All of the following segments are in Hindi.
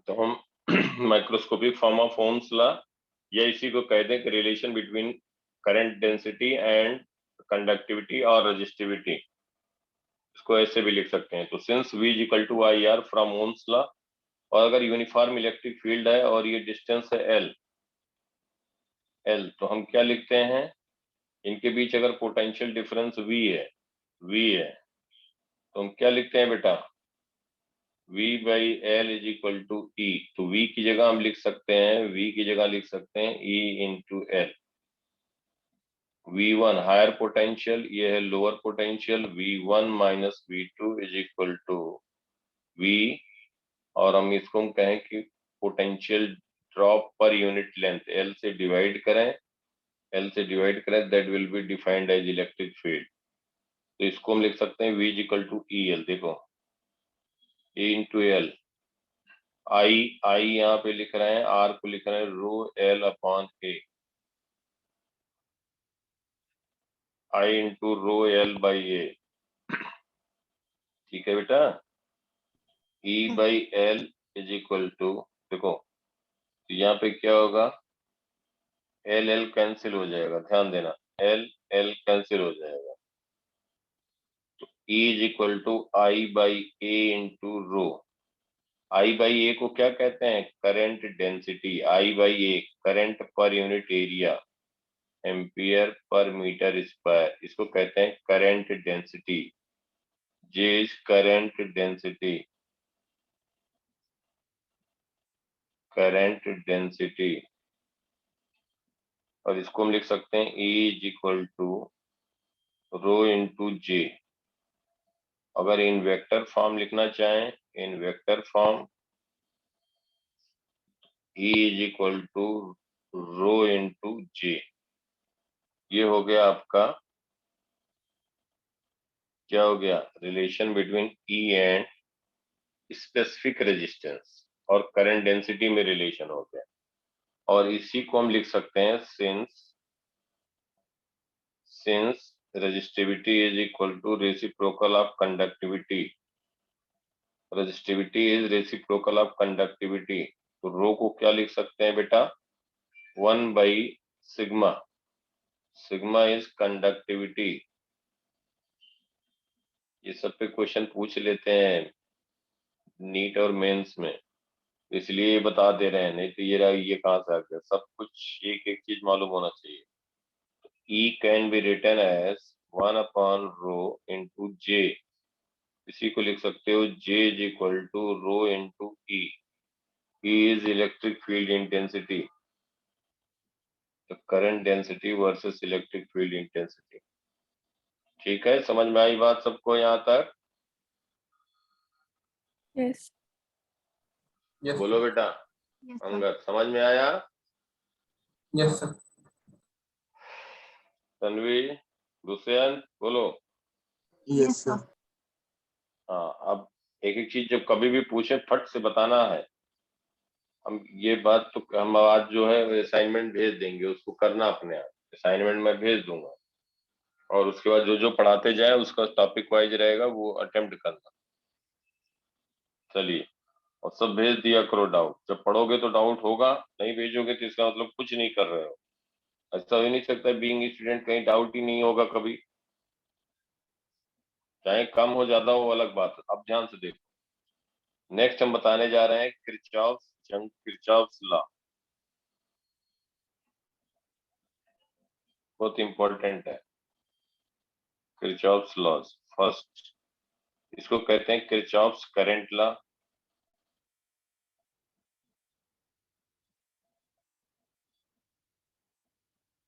तो हम microscopic form of Ohm's law या इसी को कहते हैं कि relation between current density and conductivity और रेजिस्टिविटी, इसको ऐसे भी लिख सकते हैं। तो since V is equal to I R from Ohm's law, और अगर यूनिफॉर्म इलेक्ट्रिक फील्ड है और ये डिस्टेंस है L, तो हम क्या लिखते हैं, इनके बीच अगर पोटेंशियल डिफरेंस V है तो हम क्या लिखते हैं बेटा, V by L is equal to E। तो V की जगह हम लिख सकते हैं, V की जगह लिख सकते हैं E into L. V1 higher potential, ये है lower potential, V1 minus V2 is equal to V, और हम इसको हम कहें कि potential drop per unit length, L से डिवाइड करें, that will be defined as electric field. तो इसको हम लिख सकते हैं V is equal to E L. देखो E इंटू एल, आई यहाँ पे लिख रहे हैं, आर को लिख रहे हैं rho L upon A, I into rho L by A. ठीक है बेटा, E by L is equal to, देखो तो यहाँ पे क्या होगा, एल एल कैंसिल हो जाएगा, ध्यान देना, एल एल कैंसिल हो जाएगा। तो E is equal to I by A into rho. I by A को क्या कहते हैं, current density, I by A current per unit area, ampere per meter square, इसको कहते हैं current density. J is current density, और इसको हम लिख सकते हैं E is equal to rho into J. अगर इन वेक्टर फॉर्म लिखना चाहें, in vector form E is equal to rho into जे। ये हो गया आपका, क्या हो गया, relation between E and specific resistance और करंट डेंसिटी में रिलेशन हो गया। और इसी को हम लिख सकते हैं since resistivity is equal to reciprocal of conductivity, resistivity is reciprocal of conductivity, तो रो को क्या लिख सकते हैं बेटा, 1 by sigma, sigma is conductivity. ये सब पे क्वेश्चन पूछ लेते हैं नीट और मेंस में, इसलिए ये बता दे रहे हैं, नहीं तो ये कहाँ से आ गया, सब कुछ एक एक चीज मालूम होना चाहिए। E can be written as 1 upon rho into J, इसी को लिख सकते हो J is equal to rho into E. E is electric field intensity, the current density versus electric field intensity। ठीक है, समझ में आई बात सबको यहाँ तक? यस। बोलो बेटा, अंगद समझ में आया? Yes sir. तन्वी, दुष्यंत बोलो। Yes sir. हाँ, अब एक एक चीज जब कभी भी पूछे फट से बताना है। हम ये बात तो हम आज जो है असाइनमेंट भेज देंगे, उसको करना अपने आप, असाइनमेंट में भेज दूंगा, और उसके बाद जो जो पढ़ाते जाए उसका टॉपिक वाइज रहेगा, वो अटेम्प्ट करना। चलिए, और सब भेज दिया करो डाउट, जब पढ़ोगे तो डाउट होगा, नहीं भेजोगे तो इसका मतलब कुछ नहीं कर रहे हो। ऐसा हो नहीं सकता बीइंग स्टूडेंट कहीं डाउट ही नहीं होगा कभी, चाहे कम हो ज्यादा हो अलग बात है। अब ध्यान से देखो, नेक्स्ट हम बताने जा रहे हैं किरचॉफ्स लॉ, बहुत इंपॉर्टेंट है। किरचॉफ्स लॉज, फर्स्ट इसको कहते हैं Kirchhoff's current law,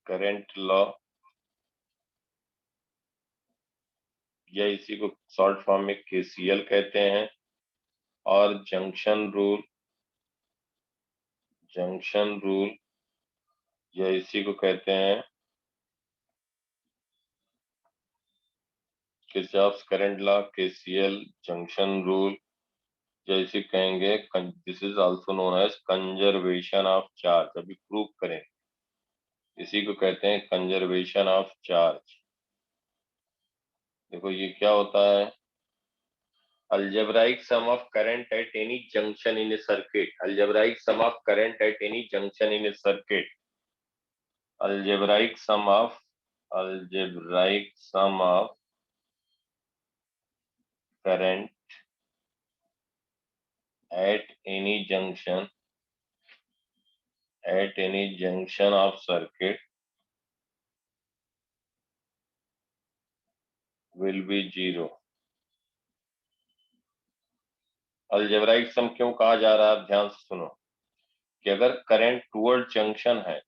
current law, या इसी को शॉर्ट फॉर्म में KCL कहते हैं। और जंक्शन रूल या इसी को कहते हैं Kirchhoff's current law, KCL, junction rule, या इसे कहेंगे, this is also known as conservation of charge. अभी प्रूव करें, इसी को कहते हैं कंजर्वेशन ऑफ चार्ज। देखो ये क्या होता है, algebraic sum of current at any junction in a circuit. Algebraic sum of current at any junction in a circuit. Algebraic sum of current at any junction of circuit will be 0. Algebraic सम क्यों कहा जा रहा है, ध्यान से सुनो कि अगर करंट टुवर्ड जंक्शन है,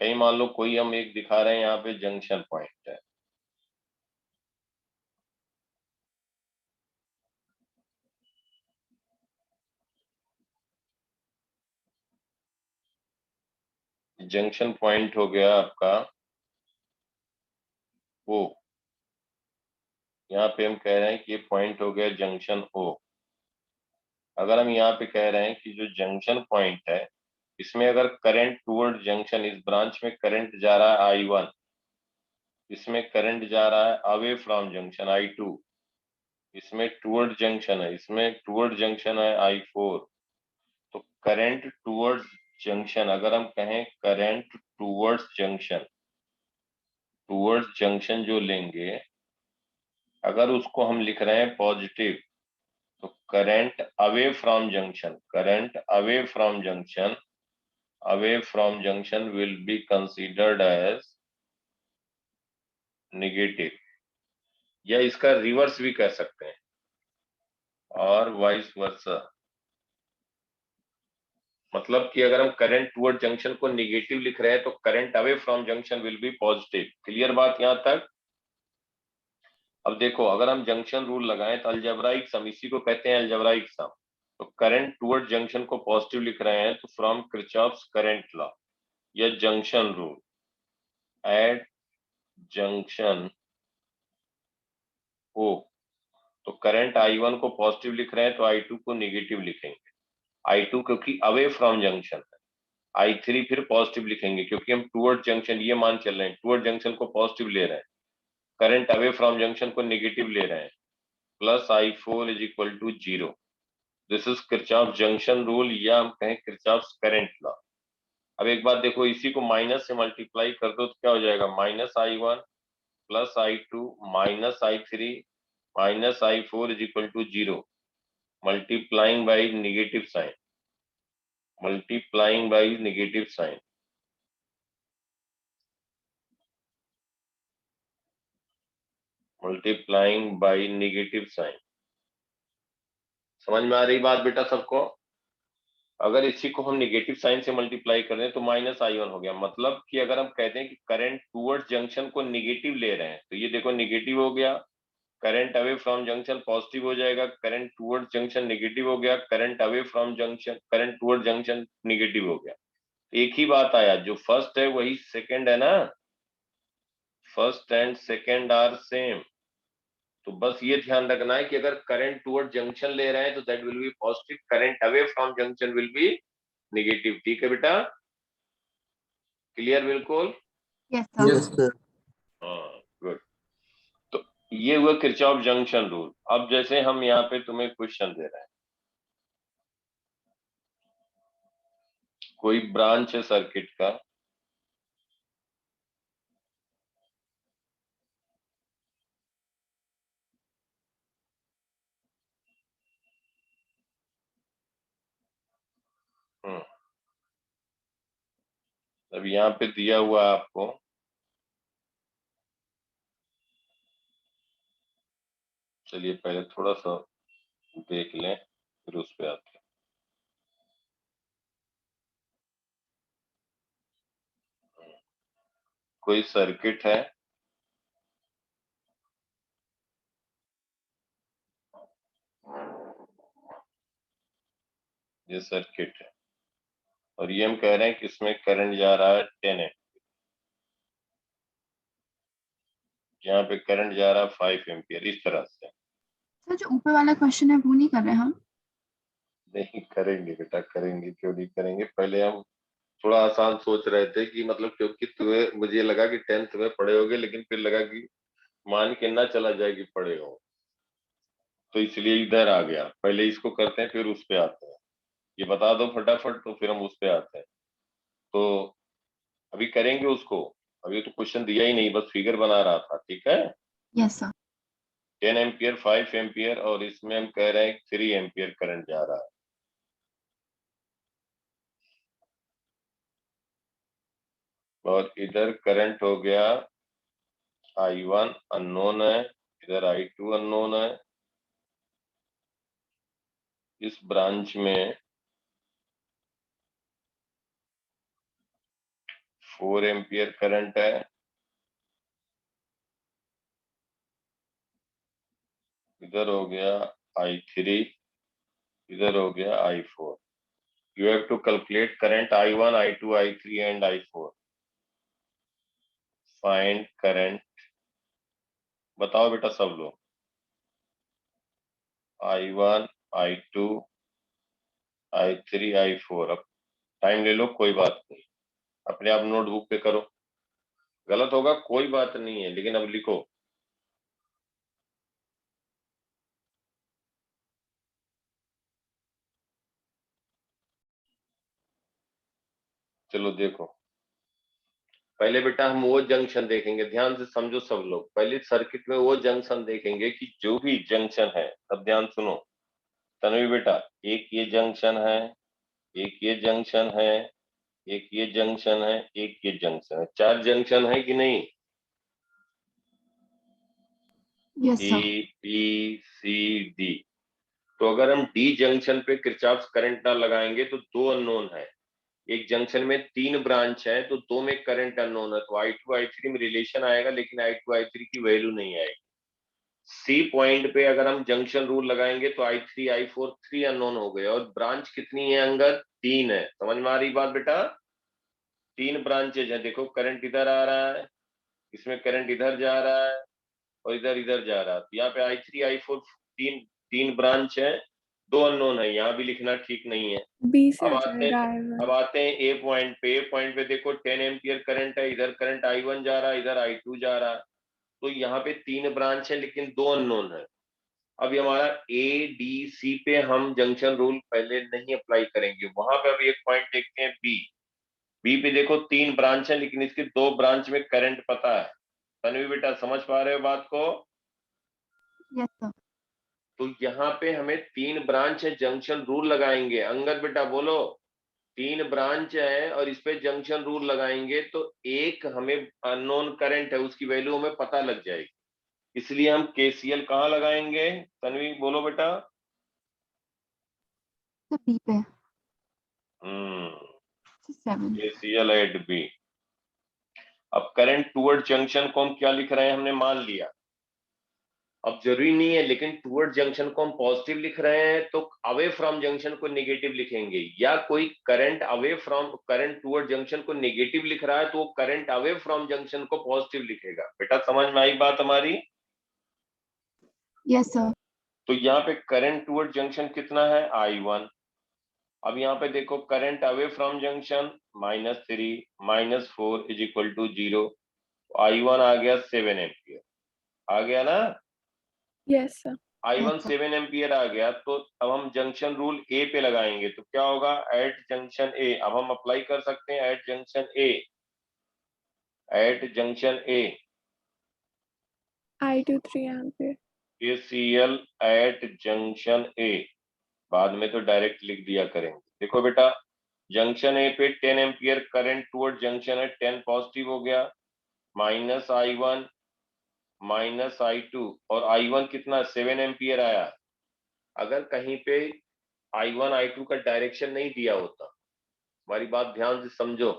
कहीं मान लो कोई हम एक दिखा रहे हैं यहाँ पे जंक्शन पॉइंट है, जंक्शन पॉइंट हो गया आपका ओ, यहाँ पे हम कह रहे हैं कि ये पॉइंट हो गया जंक्शन ओ। अगर हम यहाँ पे कह रहे हैं कि जो जंक्शन पॉइंट है इसमें अगर करंट टुवर्ड जंक्शन, इस ब्रांच में करंट जा रहा है I1, इसमें करंट जा रहा है अवे फ्रॉम जंक्शन I2, इसमें टुवर्ड जंक्शन है, इसमें टुवर्ड जंक्शन है I4। तो करंट टुवर्ड्स जंक्शन, अगर हम कहें करंट टुवर्ड्स जंक्शन जो लेंगे, अगर उसको हम लिख रहे हैं पॉजिटिव, तो current away from junction will be considered as negative, या इसका रिवर्स भी कह सकते हैं, और वाइस वर्सा। मतलब कि अगर हम करंट टुवर्ड जंक्शन को नेगेटिव लिख रहे हैं तो current away from junction will B positive. Clear बात यहां तक? अब देखो, अगर हम जंक्शन रूल लगाएं तो अलजेब्राइक सम, इसी को कहते हैं अलजेब्राइक सम। तो करंट टुवर्ड जंक्शन को पॉजिटिव लिख रहे हैं तो फ्रॉम किरचॉफ्स करंट लॉ या जंक्शन रूल, एट जंक्शन ओ, तो करंट I1 को पॉजिटिव लिख रहे हैं तो I2 को नेगेटिव लिखेंगे। I2 क्योंकि अवे फ्रॉम जंक्शन है, I3 फिर पॉजिटिव लिखेंगे क्योंकि हम टुवर्ड जंक्शन, ये मान चल रहे हैं टुवर्ड जंक्शन को पॉजिटिव ले रहे हैं, करंट अवे फ्रॉम जंक्शन को नेगेटिव ले रहे हैं, plus I4 is equal to 0। This is Kirchhoff junction rule, या हम कहें किरचॉफ करंट लॉ। अब एक बात देखो, इसी को माइनस से मल्टीप्लाई कर दो तो क्या हो जाएगा, -I1 plus I2 minus I3 minus I4 is equal to 0, multiplying by negative sign, multiplying by negative sign, multiplying by negative sign. समझ में आ रही बात बेटा सबको? अगर इसी को हम नेगेटिव साइन से मल्टीप्लाई कर दें तो -I1 हो गया। मतलब कि अगर हम कहते हैं कि करंट टुवर्ड्स जंक्शन को नेगेटिव ले रहे हैं तो ये देखो नेगेटिव हो गया, current away from junction positive हो जाएगा, करंट टुवर्ड्स जंक्शन नेगेटिव हो गया, current away from junction, current towards junction negative हो गया। एक ही बात आया, जो फर्स्ट है वही सेकंड है ना, first and second are same. तो बस ये ध्यान रखना है कि अगर करंट टुवर्ड जंक्शन ले रहे हैं तो that will B positive, current away from junction will B negative. ठीक है बेटा? क्लियर बिल्कुल? Yes, sir. हाँ, गुड। तो ये हुआ किरचॉफ जंक्शन रूल। अब जैसे हम यहाँ पे तुम्हें क्वेश्चन दे रहे हैं, कोई ब्रांच है सर्किट का, अब यहाँ पे दिया हुआ है आपको, चलिए पहले थोड़ा सा देख लें फिर उस पे आते हैं। कोई सर्किट है, ये सर्किट है और ये हम कह रहे हैं कि इसमें करंट जा रहा है 10 एम्पीयर, यहाँ पे करंट जा रहा है 5 एम्पीयर, इस तरह से। सर जो ऊपर वाला क्वेश्चन है वो नहीं कर रहे हम? नहीं करेंगे बेटा, करेंगे, क्यों नहीं करेंगे। पहले हम थोड़ा आसान सोच रहे थे कि मतलब, क्योंकि तुम्हें, मुझे लगा कि 10th में पढ़े होगे, लेकिन फिर लगा कि मान के ना चला जाए कि पढ़े हो। तो इसलिए इधर आ गया। पहले इसको करते हैं फिर उस पे आते हैं। ये बता दो फटाफट तो फिर हम उस पे आते हैं। तो अभी करेंगे उसको। अभी तो क्वेश्चन दिया ही नहीं, बस फिगर बना रहा था। ठीक है, यस सर। 10 एम्पियर, 5 एम्पियर और इसमें हम कह रहे हैं 3 एम्पियर करंट जा रहा है। और इधर करंट हो गया I1 अननोन है, इधर I2 अननोन है। इस ब्रांच में 4 एम्पियर करंट है। इधर हो गया I3, इधर हो गया I4। You have to calculate current I1, I2, I3 and I4। Find current, बताओ बेटा सब लोग। I1, I2, I3, I4। अब टाइम ले लो, कोई बात नहीं, अपने आप नोटबुक पे करो। गलत होगा कोई बात नहीं है, लेकिन अब लिखो। चलो देखो, पहले बेटा हम वो जंक्शन देखेंगे, ध्यान से समझो सब लोग। पहले सर्किट में वो जंक्शन देखेंगे कि जो भी जंक्शन है, अब ध्यान सुनो तन्वी बेटा। एक ये जंक्शन है, एक ये जंक्शन है, एक ये जंक्शन है, एक ये जंक्शन है। 4 जंक्शन है कि नहीं? Yes A sir. B C D. तो अगर हम डी जंक्शन पे किरचॉफ करंट ना लगाएंगे तो 2 अननोन है। एक जंक्शन में 3 ब्रांच है तो 2 में करंट अननोन है, तो I2 I3 में रिलेशन आएगा, लेकिन I2 I3 की वैल्यू नहीं आएगी। सी पॉइंट पे अगर हम जंक्शन रूल लगाएंगे तो I3 I4 3 अननोन हो गए, और ब्रांच कितनी है अंगद? 3 है। समझ में आ रही बात बेटा? 3 ब्रांचेज है। देखो करंट इधर आ रहा है, इसमें करंट इधर जा रहा है और इधर इधर जा रहा है। तो यहाँ पे I3 I4 तीन तीन ब्रांच है, 2 अननोन है। यहाँ भी लिखना ठीक नहीं है। बी से अब आ आते जाएगा I1। अब आते हैं ए पॉइंट पे। ए पॉइंट पे देखो 10 एम्पियर करंट है, इधर करंट I1 जा रहा है, इधर I2 जा रहा है। तो यहाँ पे 3 ब्रांच है लेकिन 2 अननोन है। अभी हमारा ए डी सी पे हम जंक्शन रूल पहले नहीं अप्लाई करेंगे, वहां पे अभी एक पॉइंट देखते हैं बी। बी पे देखो 3 ब्रांच है लेकिन इसके 2 ब्रांच में करंट पता है। तन्वी बेटा समझ पा रहे हो बात को? Yes sir. तो यहाँ पे हमें 3 ब्रांच है, जंक्शन रूल लगाएंगे। अंगद बेटा बोलो, 3 ब्रांच है और इस पे जंक्शन रूल लगाएंगे तो एक हमें अननोन करंट है, उसकी वैल्यू हमें पता लग जाएगी। इसलिए हम केसीएल कहाँ लगाएंगे? तन्वी बोलो बेटा। सर बी पे। हम्म, 7। KCL at B. अब करंट टूवर्ड जंक्शन को हम क्या लिख रहे हैं, हमने मान लिया। अब जरूरी नहीं है, लेकिन टूवर्ड जंक्शन को हम पॉजिटिव लिख रहे हैं तो अवे फ्रॉम जंक्शन को नेगेटिव लिखेंगे, या कोई current away from current toward junction को नेगेटिव लिख रहा है तो वो करंट अवे फ्रॉम जंक्शन को पॉजिटिव लिखेगा। बेटा समझ में आई बात हमारी? Yes sir. तो यहाँ पे करंट टूवर्ड जंक्शन कितना है? I1। अब यहाँ पे देखो current away from junction -3 -4 is equal to 0। I1 आ गया 7 एम्पियर, आ गया ना? Yes sir. I1 7 एम्पियर आ गया। तो अब हम जंक्शन रूल ए पे लगाएंगे तो क्या होगा? At junction A. अब हम अप्लाई कर सकते हैं at junction A. At junction A I2 3 ampere. KCL at junction A. बाद में तो डायरेक्ट लिख दिया करेंगे। देखो बेटा, जंक्शन ए पे 10 एम्पियर करंट टुवर्ड जंक्शन है, 10 पॉजिटिव हो गया, -I1 -I2, और I1 कितना? 7 एम्पियर आया। अगर कहीं पे I1 I2 का डायरेक्शन नहीं दिया होता, हमारी बात ध्यान से समझो,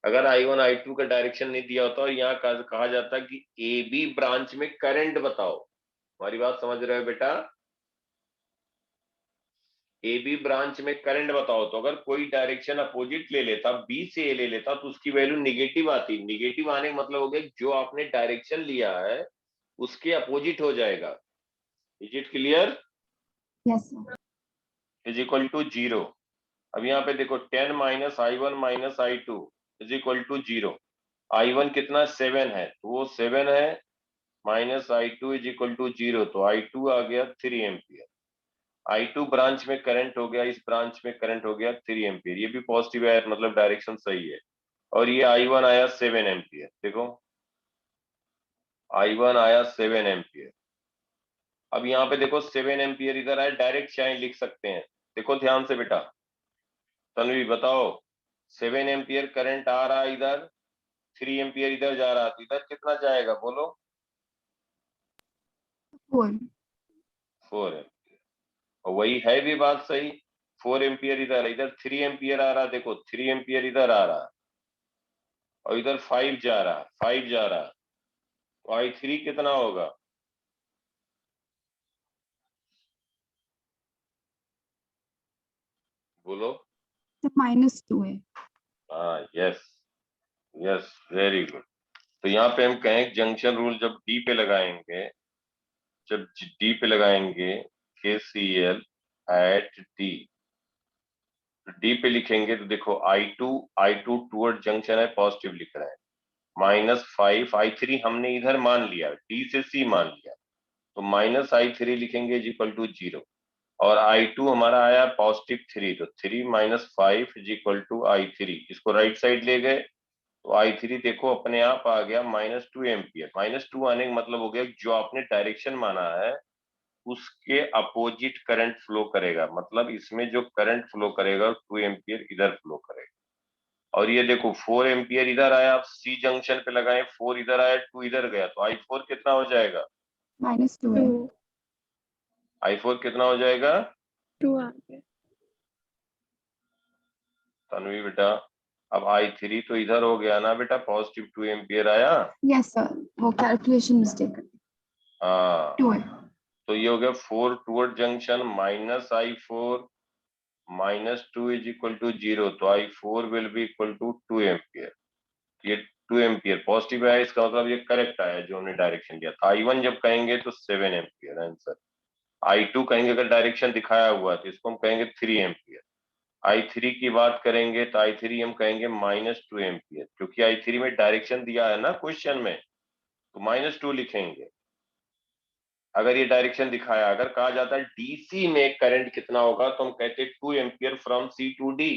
अगर I1 I2 का डायरेक्शन नहीं दिया होता और यहाँ कहा जाता कि ए बी ब्रांच में करंट बताओ, हमारी बात समझ रहे हो बेटा? ए बी ब्रांच में करंट बताओ, तो अगर कोई डायरेक्शन अपोजिट ले लेता, बी से ए ले लेता, तो उसकी वैल्यू निगेटिव आती। निगेटिव आने का मतलब हो गया जो आपने डायरेक्शन लिया है उसके अपोजिट हो जाएगा। Is it clear? Yes sir. Is equal to 0। अब यहाँ पे देखो 10 -I1 -I2 is equal to 0। I1 कितना? 7 है, तो वो 7 है minus I two is equal to 0, तो I2 आ गया 3 एम्पियर। I2 ब्रांच में करंट हो गया, इस ब्रांच में करंट हो गया 3 एम्पियर, ये भी पॉजिटिव है, मतलब डायरेक्शन सही है। और ये I1 आया 7 एम्पियर, देखो I1 आया 7 एम्पियर। अब यहाँ पे देखो 7 एम्पियर इधर आए, डायरेक्ट चाहे लिख सकते हैं। देखो ध्यान से बेटा, तन्वी बताओ, 7 एम्पियर करंट आ रहा है इधर, 3 एम्पियर इधर जा रहा है, तो इधर कितना जाएगा बोलो? 4. 4 एम्पियर। और वही है भी बात सही, 4 एम्पियर इधर, इधर 3 एम्पियर आ रहा है, देखो 3 एम्पियर इधर आ रहा है, और इधर 5 जा रहा है, 5 जा रहा है, तो I3 कितना होगा? बोलो। तो -2 है। हाँ, यस यस, वेरी गुड। तो यहाँ पे हम कहें जंक्शन रूल जब डी पे लगाएंगे, जब डी पे लगाएंगे KCL एट डी, डी पे लिखेंगे तो देखो I2 टूवर्ड जंक्शन है, पॉजिटिव लिख रहे हैं, -5, I3 हमने इधर मान लिया, डी से सी मान लिया, तो -I3 लिखेंगे इज इक्वल टू 0, और I2 हमारा आया पॉजिटिव 3, तो 3 - 5 इज इक्वल टू I3, इसको राइट साइड ले गए तो I3 देखो अपने आप आ गया -2 एम्पियर। -2 आने का मतलब हो गया जो आपने डायरेक्शन माना है उसके अपोजिट करंट फ्लो करेगा, मतलब इसमें जो करंट फ्लो करेगा 2 एम्पियर इधर फ्लो करेगा। और ये देखो 4 एम्पियर इधर आया, आप सी जंक्शन पे लगाए, 4 इधर आया, 2 इधर गया, तो I4 कितना हो जाएगा? -2 है। 2 I4 कितना हो जाएगा? 2 एम्पियर। तन्वी बेटा, अब I3 तो इधर हो गया ना बेटा, पॉजिटिव 2 एम्पियर आया। यस सर, वो कैलकुलेशन मिस्टेक है। हाँ, 2 है। तो ये हो गया 4 toward junction -I4 -2 is equal to 0, तो I4 will be equal to 2 ampere. ये 2 एम्पियर पॉजिटिव है, इसका मतलब ये करेक्ट आया जो हमने डायरेक्शन दिया था। I1 जब कहेंगे तो 7 एम्पियर आंसर। I2 कहेंगे अगर डायरेक्शन दिखाया हुआ तो इसको हम कहेंगे 3 एम्पियर। I3 की बात करेंगे तो I3 हम कहेंगे -2 एम्पियर, क्योंकि I3 में डायरेक्शन दिया है ना क्वेश्चन में, तो -2 लिखेंगे। अगर ये डायरेक्शन दिखाया, अगर कहा जाता है डीसी में करंट कितना होगा तो हम कहते हैं 2 ampere from C to D,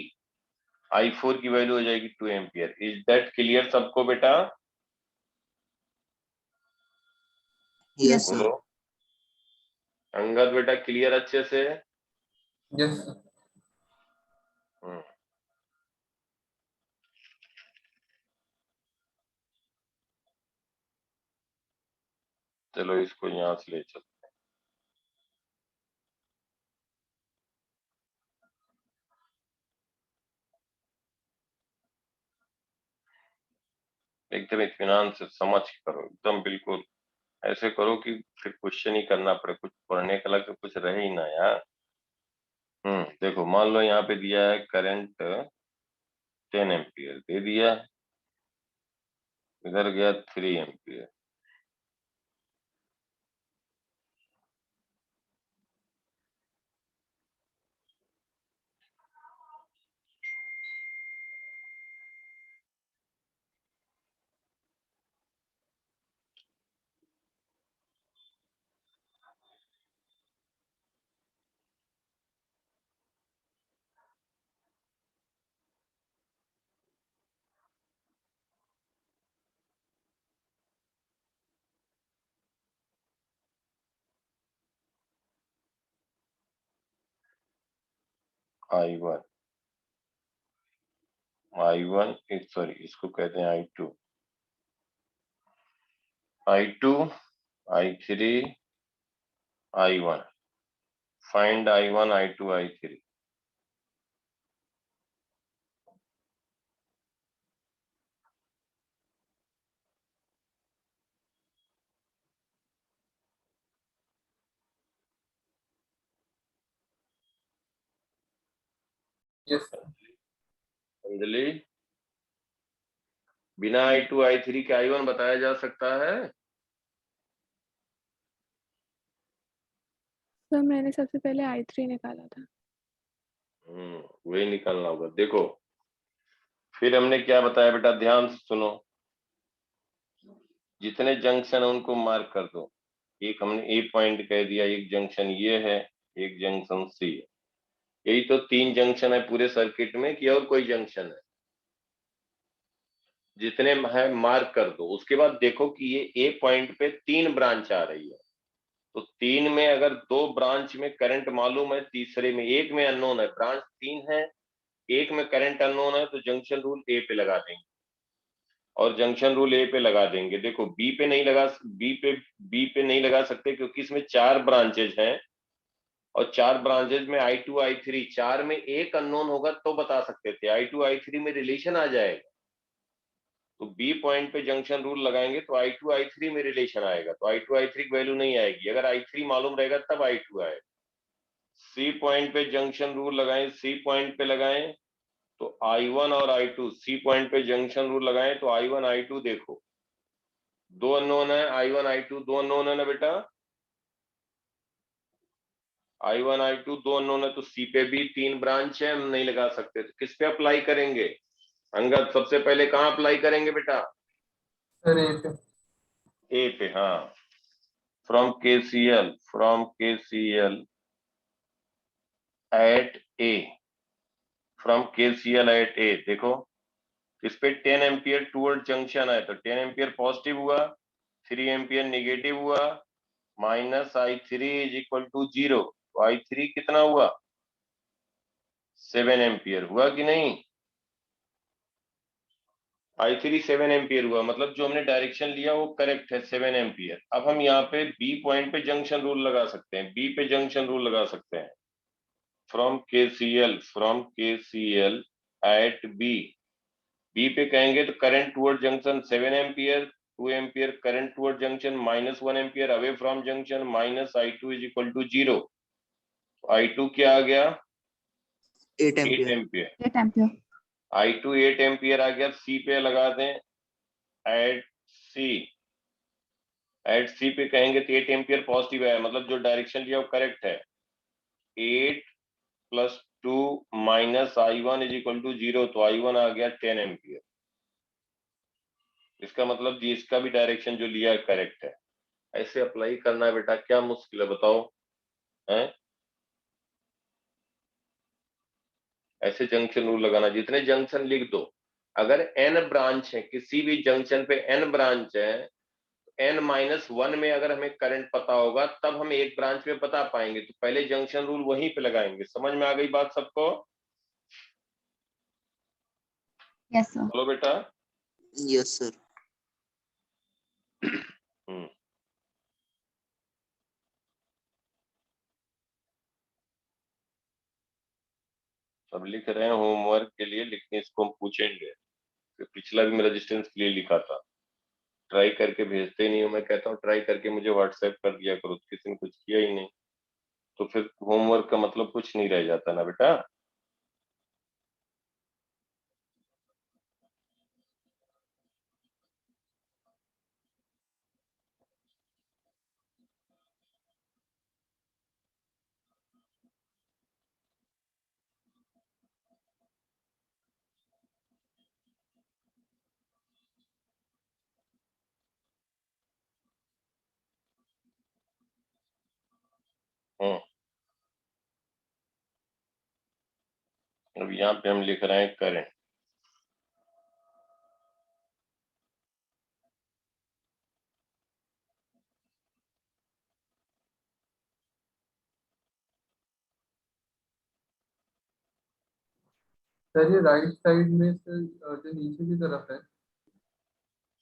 I4 की वैल्यू हो जाएगी 2 एम्पियर। इज दैट क्लियर सबको बेटा? Yes, बोलो sir. अंगद बेटा, क्लियर अच्छे से? Yes, sir. हम्म, चलो इसको यहाँ से ले चलो। एकदम इत्मीनान से समझ के करो, एकदम बिल्कुल ऐसे करो कि फिर क्वेश्चन ही करना पड़े, कुछ पढ़ने का अलग से कुछ रहे ही ना यार। देखो मान लो यहाँ पे दिया है करंट 10 एम्पियर दे दिया, इधर गया 3 एम्पियर। I1 सॉरी इसको कहते हैं I2 I3 I1, find I1 I2 I3। Yes, sir. Anjali, बिना I2 I3 के I1 बताया जा सकता है? सर मैंने सबसे पहले I3 निकाला था। वही निकालना होगा। देखो फिर हमने क्या बताया बेटा, ध्यान से सुनो, जितने जंक्शन है उनको मार्क कर दो। एक हमने ए पॉइंट कह दिया, एक जंक्शन ये है, एक जंक्शन सी है। यही तो 3 जंक्शन है पूरे सर्किट में, कि और कोई जंक्शन है? जितने है मार्क कर दो। उसके बाद देखो कि ये ए पॉइंट पे 3 ब्रांच आ रही है, तो 3 में अगर 2 ब्रांच में करंट मालूम है, तीसरे में एक में अननोन है, ब्रांच 3 है, एक में करंट अननोन है, तो जंक्शन रूल ए पे लगा देंगे। और जंक्शन रूल ए पे लगा देंगे। देखो बी पे नहीं लगा, बी पे नहीं लगा सकते क्योंकि इसमें 4 ब्रांचेज हैं, और 4 ब्रांचेज में I2 I3, 4 में एक अननोन होगा तो बता सकते थे, I2 I3 में रिलेशन आ जाएगा। तो बी पॉइंट पे जंक्शन रूल लगाएंगे तो I2 I3 में रिलेशन आएगा, तो I2 I3 की वैल्यू नहीं आएगी। अगर I3 मालूम रहेगा तब I2 आएगा। सी पॉइंट पे जंक्शन रूल लगाएं, सी पॉइंट पे लगाएं तो I1 और I2, सी पॉइंट पे जंक्शन रूल लगाएं तो I1 I2 देखो, 2 अननोन है, I1 I2 2 अननोन है ना बेटा, I1 I2 2 अननोन है, तो सी पे भी 3 ब्रांच है, हम नहीं लगा सकते। तो किस पे अप्लाई करेंगे अंगद? सबसे पहले कहाँ अप्लाई करेंगे बेटा? सर ए पे। ए पे, हाँ। From KCL at A, from KCL at A. देखो इस पे 10 एम्पियर टूवर्ड जंक्शन है, तो 10 एम्पियर पॉजिटिव हुआ, 3 एम्पियर नेगेटिव हुआ, -I3 इज इक्वल टू 0। तो I3 कितना हुआ? 7 एम्पियर हुआ कि नहीं? I3 7 एम्पियर हुआ, मतलब जो हमने डायरेक्शन लिया वो करेक्ट है, 7 एम्पियर। अब हम यहाँ पे बी पॉइंट पे जंक्शन रूल लगा सकते हैं, बी पे जंक्शन रूल लगा सकते हैं। From KCL at B, B पे कहेंगे तो current toward junction 7 ampere, 2 ampere current toward junction, -1 ampere away from junction, -I2 is equal to 0। I2 क्या आ गया? 8 8 ampere. Ampere. 8 ampere. I2 8 ampere आ गया। सी पे लगा दें, एट सी, एट सी पे कहेंगे तो 8 एम्पियर पॉजिटिव है, मतलब जो डायरेक्शन लिया वो करेक्ट है। 8 + 2 -I1 इज इक्वल टू 0, तो I1 आ गया 10 एम्पियर। इसका मतलब जी इसका भी डायरेक्शन जो लिया करेक्ट है। ऐसे अप्लाई करना है बेटा, क्या मुश्किल है बताओ? हैं? ऐसे जंक्शन रूल लगाना, जितने जंक्शन लिख दो। अगर n ब्रांच है, किसी भी जंक्शन पे n ब्रांच है, n-1 में अगर हमें करंट पता होगा तब हम एक ब्रांच में बता पाएंगे, तो पहले जंक्शन रूल वहीं पे लगाएंगे। समझ में आ गई बात सबको? Yes, sir. बोलो बेटा। Yes sir. हम्म, सब लिख रहे हैं होमवर्क के लिए, लिखने इसको हम पूछेंगे। तो पिछला भी मैं रेजिस्टेंस के लिए लिखा था, ट्राई करके भेजते ही नहीं हो। मैं कहता हूँ ट्राई करके मुझे व्हाट्सएप कर दिया करो, तो किसी ने कुछ किया ही नहीं, तो फिर होमवर्क का मतलब कुछ नहीं रह जाता ना बेटा। हम्म, अब यहाँ पे हम लिख रहे हैं करंट। सर ये राइट साइड में सर जो नीचे की तरफ है,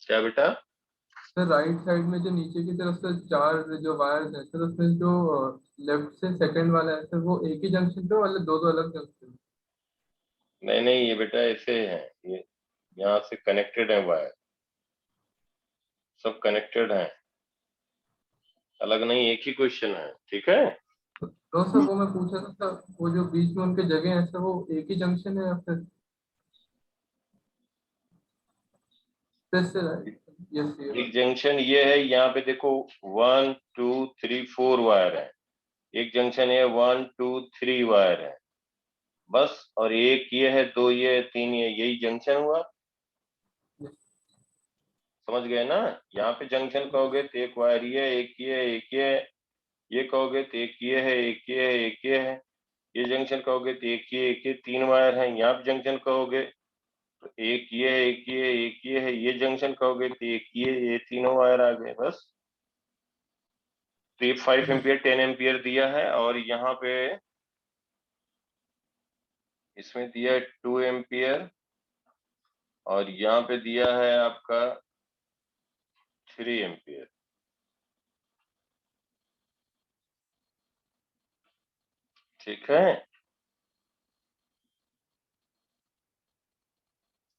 क्या बेटा? सर राइट साइड में जो नीचे की तरफ से 4 जो वायर्स हैं सर, उसमें जो लेफ्ट से सेकंड वाला है सर, वो एक ही जंक्शन पे वाले दो दो अलग जंक्शन? नहीं नहीं, ये बेटा ऐसे है, ये यहाँ से कनेक्टेड है वायर, सब कनेक्टेड है, अलग नहीं, एक ही क्वेश्चन है, ठीक है। तो सर वो मैं पूछ रहा था, वो जो बीच में उनके जगह है सर, वो एक ही जंक्शन है या फिर से? यस ये एक जंक्शन ये है, यहाँ पे देखो 1 2 3 4 वायर है, एक जंक्शन है 1 2 3 वायर है बस, और एक ये है, 2 ये है, 3 ये, यही जंक्शन हुआ। समझ गए ना? यहाँ पे जंक्शन कहोगे तो एक वायर ये है, एक ये है, एक ये है। ये कहोगे तो एक ये है, एक ये है, एक ये है। ये जंक्शन कहोगे तो एक ये 3 वायर हैं। यहाँ पे जंक्शन कहोगे तो एक ये है, एक ये है, एक ये है। ये जंक्शन कहोगे तो एक ये तीनों वायर आ गए बस। तो ये 5 एम्पियर 10 एम्पियर दिया है, और यहाँ पे इसमें दिया है 2 एम्पियर, और यहाँ पे दिया है आपका 3 एम्पियर। ठीक है,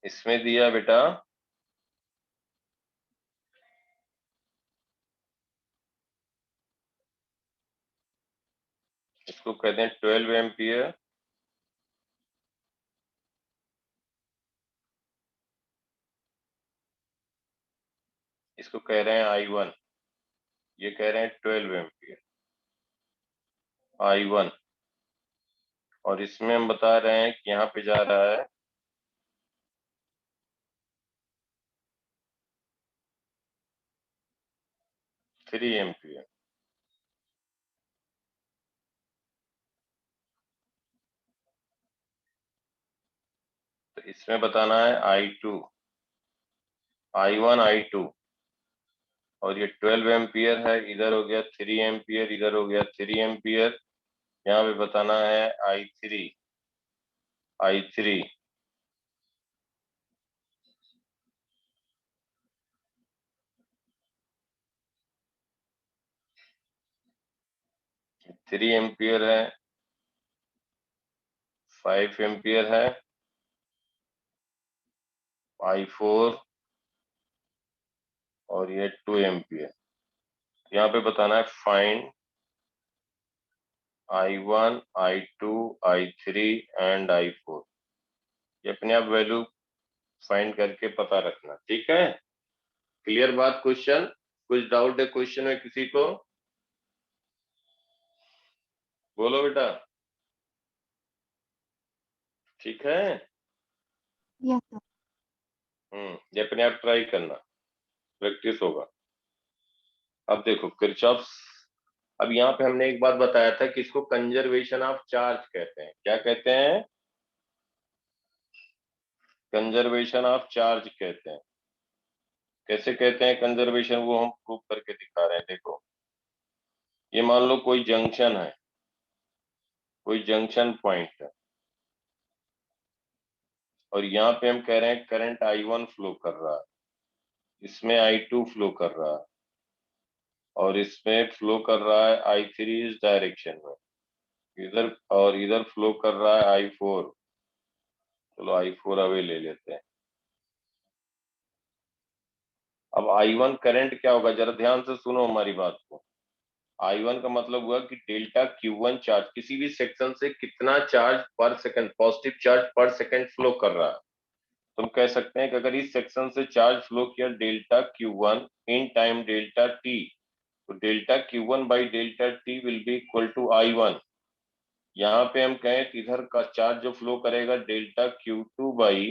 इसमें दिया बेटा इसको कहते हैं 12 एम्पियर, इसको कह रहे हैं I1, ये कह रहे हैं 12 एम्पियर I1, और इसमें हम बता रहे हैं कि यहाँ पे जा रहा है 3 एम्पियर। तो इसमें बताना है I2, I1 I2, और ये 12 एम्पियर है, इधर हो गया 3 एम्पियर, इधर हो गया 3 एम्पियर। यहाँ पे बताना है I3, I3 3 एम्पियर है, 5 एम्पियर है, I4, और ये 2 एम्पियर। यहाँ पे बताना है find I1, I2, I3 and I4। ये अपने आप वैल्यू फाइंड करके पता रखना, ठीक है? क्लियर बात? क्वेश्चन कुछ डाउट है क्वेश्चन में किसी को? बोलो बेटा। ठीक है, Yes, sir. ये अपने आप ट्राई करना, प्रैक्टिस होगा। अब देखो किरचॉफ, अब यहाँ पे हमने एक बात बताया था कि इसको कंजर्वेशन ऑफ चार्ज कहते हैं। क्या कहते हैं? कंजर्वेशन ऑफ चार्ज कहते हैं। कैसे कहते हैं कंजर्वेशन, वो हम प्रूव करके दिखा रहे हैं। देखो, ये मान लो कोई जंक्शन है, कोई जंक्शन पॉइंट है, और यहाँ पे हम कह रहे हैं करंट I1 फ्लो कर रहा है, इसमें I2 फ्लो कर रहा है, और इसमें फ्लो कर रहा है I3 इस डायरेक्शन में, इधर, और इधर फ्लो कर रहा है I4। चलो I4 अवे ले लेते हैं। अब I1 करंट क्या होगा, जरा ध्यान से सुनो हमारी बात को। I1 का मतलब हुआ कि डेल्टा Q1 चार्ज, किसी भी सेक्शन से कितना चार्ज पर सेकंड, पॉजिटिव चार्ज पर सेकंड फ्लो कर रहा है। तुम कह सकते हैं कि अगर इस सेक्शन से चार्ज फ्लो किया delta Q1 in time delta T, तो delta Q1 by delta T will be equal to I1। यहाँ पे हम कहें कि इधर का चार्ज जो फ्लो करेगा delta Q2 by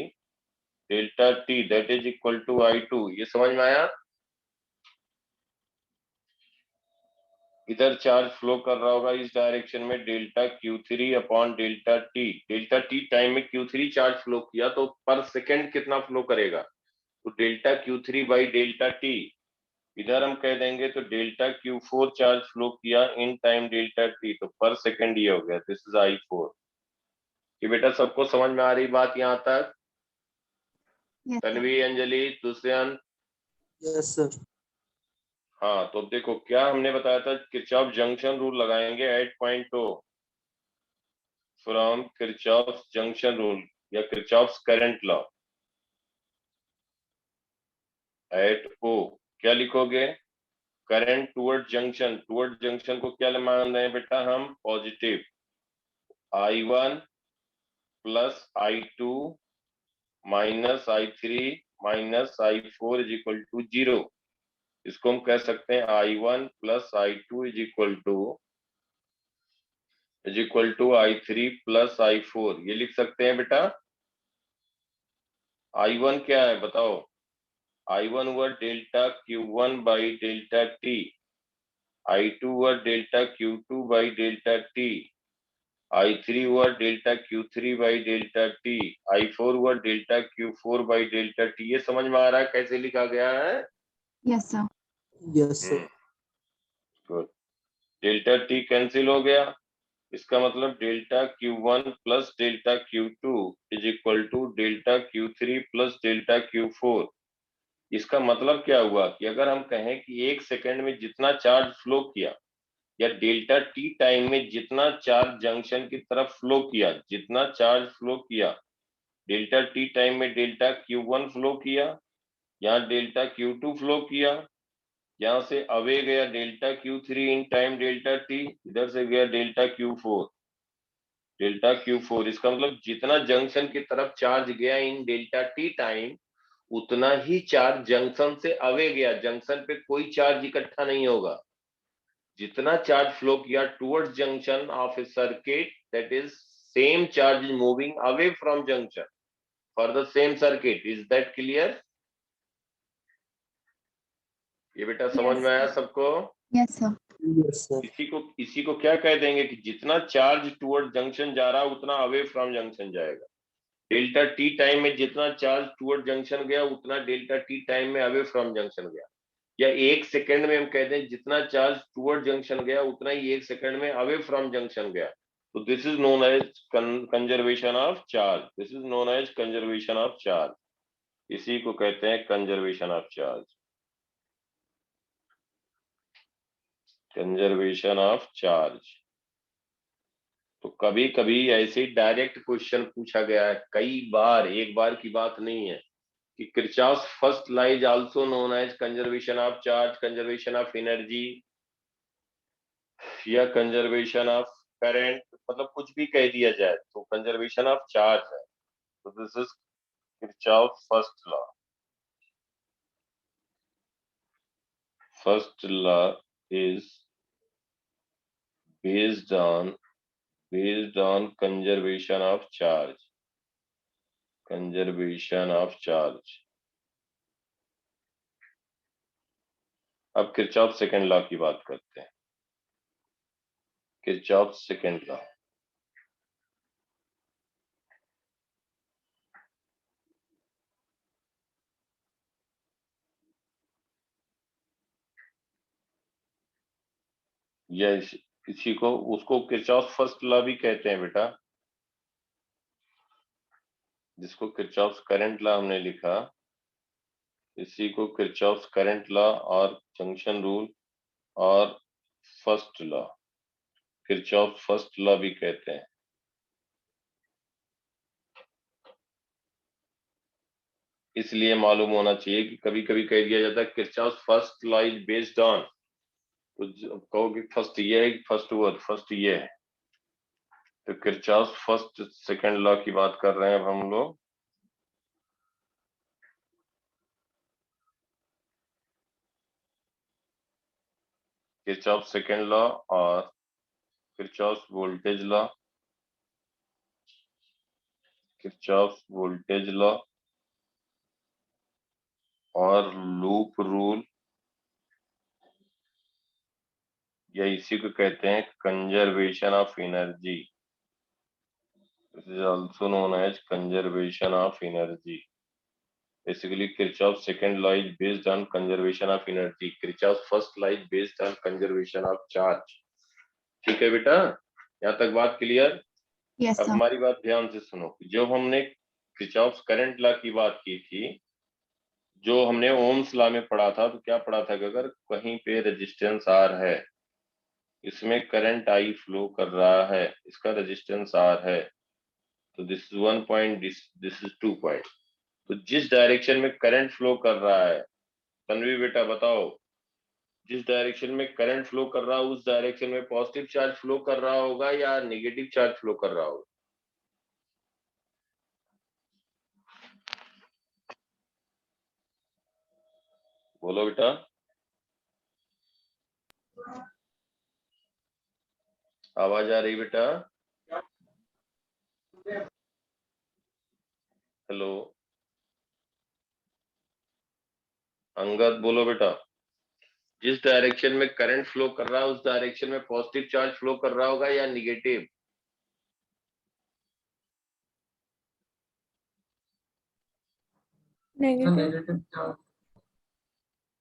delta T, that is equal to I2। ये समझ में आया? इधर चार्ज फ्लो कर रहा होगा इस डायरेक्शन में delta Q3 upon delta T time में Q3 चार्ज फ्लो किया तो पर सेकंड कितना फ्लो करेगा, तो delta Q3 by delta T। इधर हम कह देंगे तो डेल्टा Q4 चार्ज फ्लो किया इन टाइम डेल्टा T, तो पर सेकंड ये हो गया, दिस इज I4। कि बेटा सबको समझ में आ रही बात यहाँ तक? Yes, sir. Tanvi, Anjali, Dushyant? Yes, sir. हाँ, तो देखो क्या हमने बताया था, किरचॉफ जंक्शन रूल लगाएंगे at point O, from Kirchhoff junction rule या Kirchhoff current law at O. क्या लिखोगे? करंट टुवर्ड जंक्शन को क्या मान रहे हैं बेटा हम? Positive. I1 plus I2 minus I3 minus I4 is equal to 0। इसको हम कह सकते हैं I1 plus I2 is equal to I3 plus I4। ये लिख सकते हैं बेटा। I1 क्या है बताओ? I1 हुआ delta Q1 by delta T, I2 हुआ delta Q2 by delta T, I3 हुआ delta Q3 by delta T, I4 हुआ delta Q4 by delta T। ये समझ में आ रहा है कैसे लिखा गया है? Yes, sir. Yes, sir. Good. Delta T cancel हो गया, इसका मतलब delta Q1 plus delta Q2 is equal to delta Q3 plus delta Q4। इसका मतलब क्या हुआ कि अगर हम कहें कि 1 सेकंड में जितना चार्ज फ्लो किया या डेल्टा T टाइम में जितना चार्ज जंक्शन की तरफ फ्लो किया, जितना चार्ज फ्लो किया, डेल्टा T टाइम में डेल्टा Q1 फ्लो किया, यहाँ डेल्टा Q2 फ्लो किया, यहाँ से अवे गया डेल्टा Q3 इन टाइम डेल्टा T, इधर से गया डेल्टा Q4, डेल्टा Q4। इसका मतलब जितना जंक्शन की तरफ चार्ज गया इन डेल्टा T टाइम, उतना ही चार्ज जंक्शन से अवे गया, जंक्शन पे कोई चार्ज इकट्ठा नहीं होगा। जितना चार्ज फ्लो किया towards junction of A circuit, that is same charge is moving away from junction for the same circuit. Is that clear? ये बेटा समझ में आया सबको? Yes, sir. Yes, sir. इसी को क्या कह देंगे कि जितना चार्ज टुवर्ड जंक्शन जा रहा है उतना अवे फ्रॉम जंक्शन जाएगा। डेल्टा T टाइम में जितना चार्ज टुवर्ड जंक्शन गया उतना डेल्टा T टाइम में अवे फ्रॉम जंक्शन गया। या 1 सेकंड में हम कहते हैं जितना चार्ज टुवर्ड जंक्शन गया उतना ही 1 सेकंड में अवे फ्रॉम जंक्शन गया। तो this is known as conservation of charge. This is known as conservation of charge. इसी को कहते हैं conservation of charge. Conservation of charge. तो कभी कभी ऐसे डायरेक्ट क्वेश्चन पूछा गया है कई बार, एक बार की बात नहीं है, कि Kirchhoff's first law is also known as conservation of charge, conservation of energy या कंजर्वेशन ऑफ करंट, मतलब कुछ भी कह दिया जाए तो कंजर्वेशन ऑफ चार्ज है। तो this is Kirchhoff first law. First law is based on conservation of charge, conservation of charge। अब किरचॉफ सेकंड लॉ की बात करते हैं। किरचॉफ सेकंड लॉ, या इसी को उसको किरचॉफ फर्स्ट लॉ भी कहते हैं बेटा, जिसको किरचॉफ करंट लॉ हमने लिखा, इसी को किरचॉफ करंट लॉ और जंक्शन रूल और first law, Kirchhoff first law भी कहते हैं। इसलिए मालूम होना चाहिए कि कभी कभी कह दिया जाता है Kirchhoff first law is based on, तो कहोगे फर्स्ट ये है कि फर्स्ट वर्ड, फर्स्ट ये है। तो किरचॉफ फर्स्ट सेकंड लॉ की बात कर रहे हैं अब हम लोग। किरचॉफ सेकंड लॉ और Kirchhoff voltage law, Kirchhoff voltage law और लूप रूल, या इसी को कहते हैं conservation of energy. This is also known as conservation of energy. Basically Kirchhoff second law is based on conservation of energy, Kirchhoff first law is based on conservation of charge. ठीक है बेटा, यहाँ तक बात क्लियर? Yes, अब sir. हमारी बात ध्यान से सुनो। जब हमने किरचॉफ करंट लॉ की बात की थी, जो हमने ओम्स लॉ में पढ़ा था, तो क्या पढ़ा था कि अगर कहीं पे रेजिस्टेंस आर है, इसमें करंट आई फ्लो कर रहा है, इसका रेजिस्टेंस आर है, तो this is 1 point, this is 2 point. तो जिस डायरेक्शन में करंट फ्लो कर रहा है, तन्वी बेटा बताओ, जिस डायरेक्शन में करंट फ्लो कर रहा है उस डायरेक्शन में पॉजिटिव चार्ज फ्लो कर रहा होगा या नेगेटिव चार्ज फ्लो कर रहा होगा? बोलो बेटा। आवाज आ रही बेटा? हेलो। अंगद बोलो बेटा। जिस डायरेक्शन में करंट फ्लो कर रहा है उस डायरेक्शन में पॉजिटिव चार्ज फ्लो कर रहा होगा या negative? Negative. Negative charge.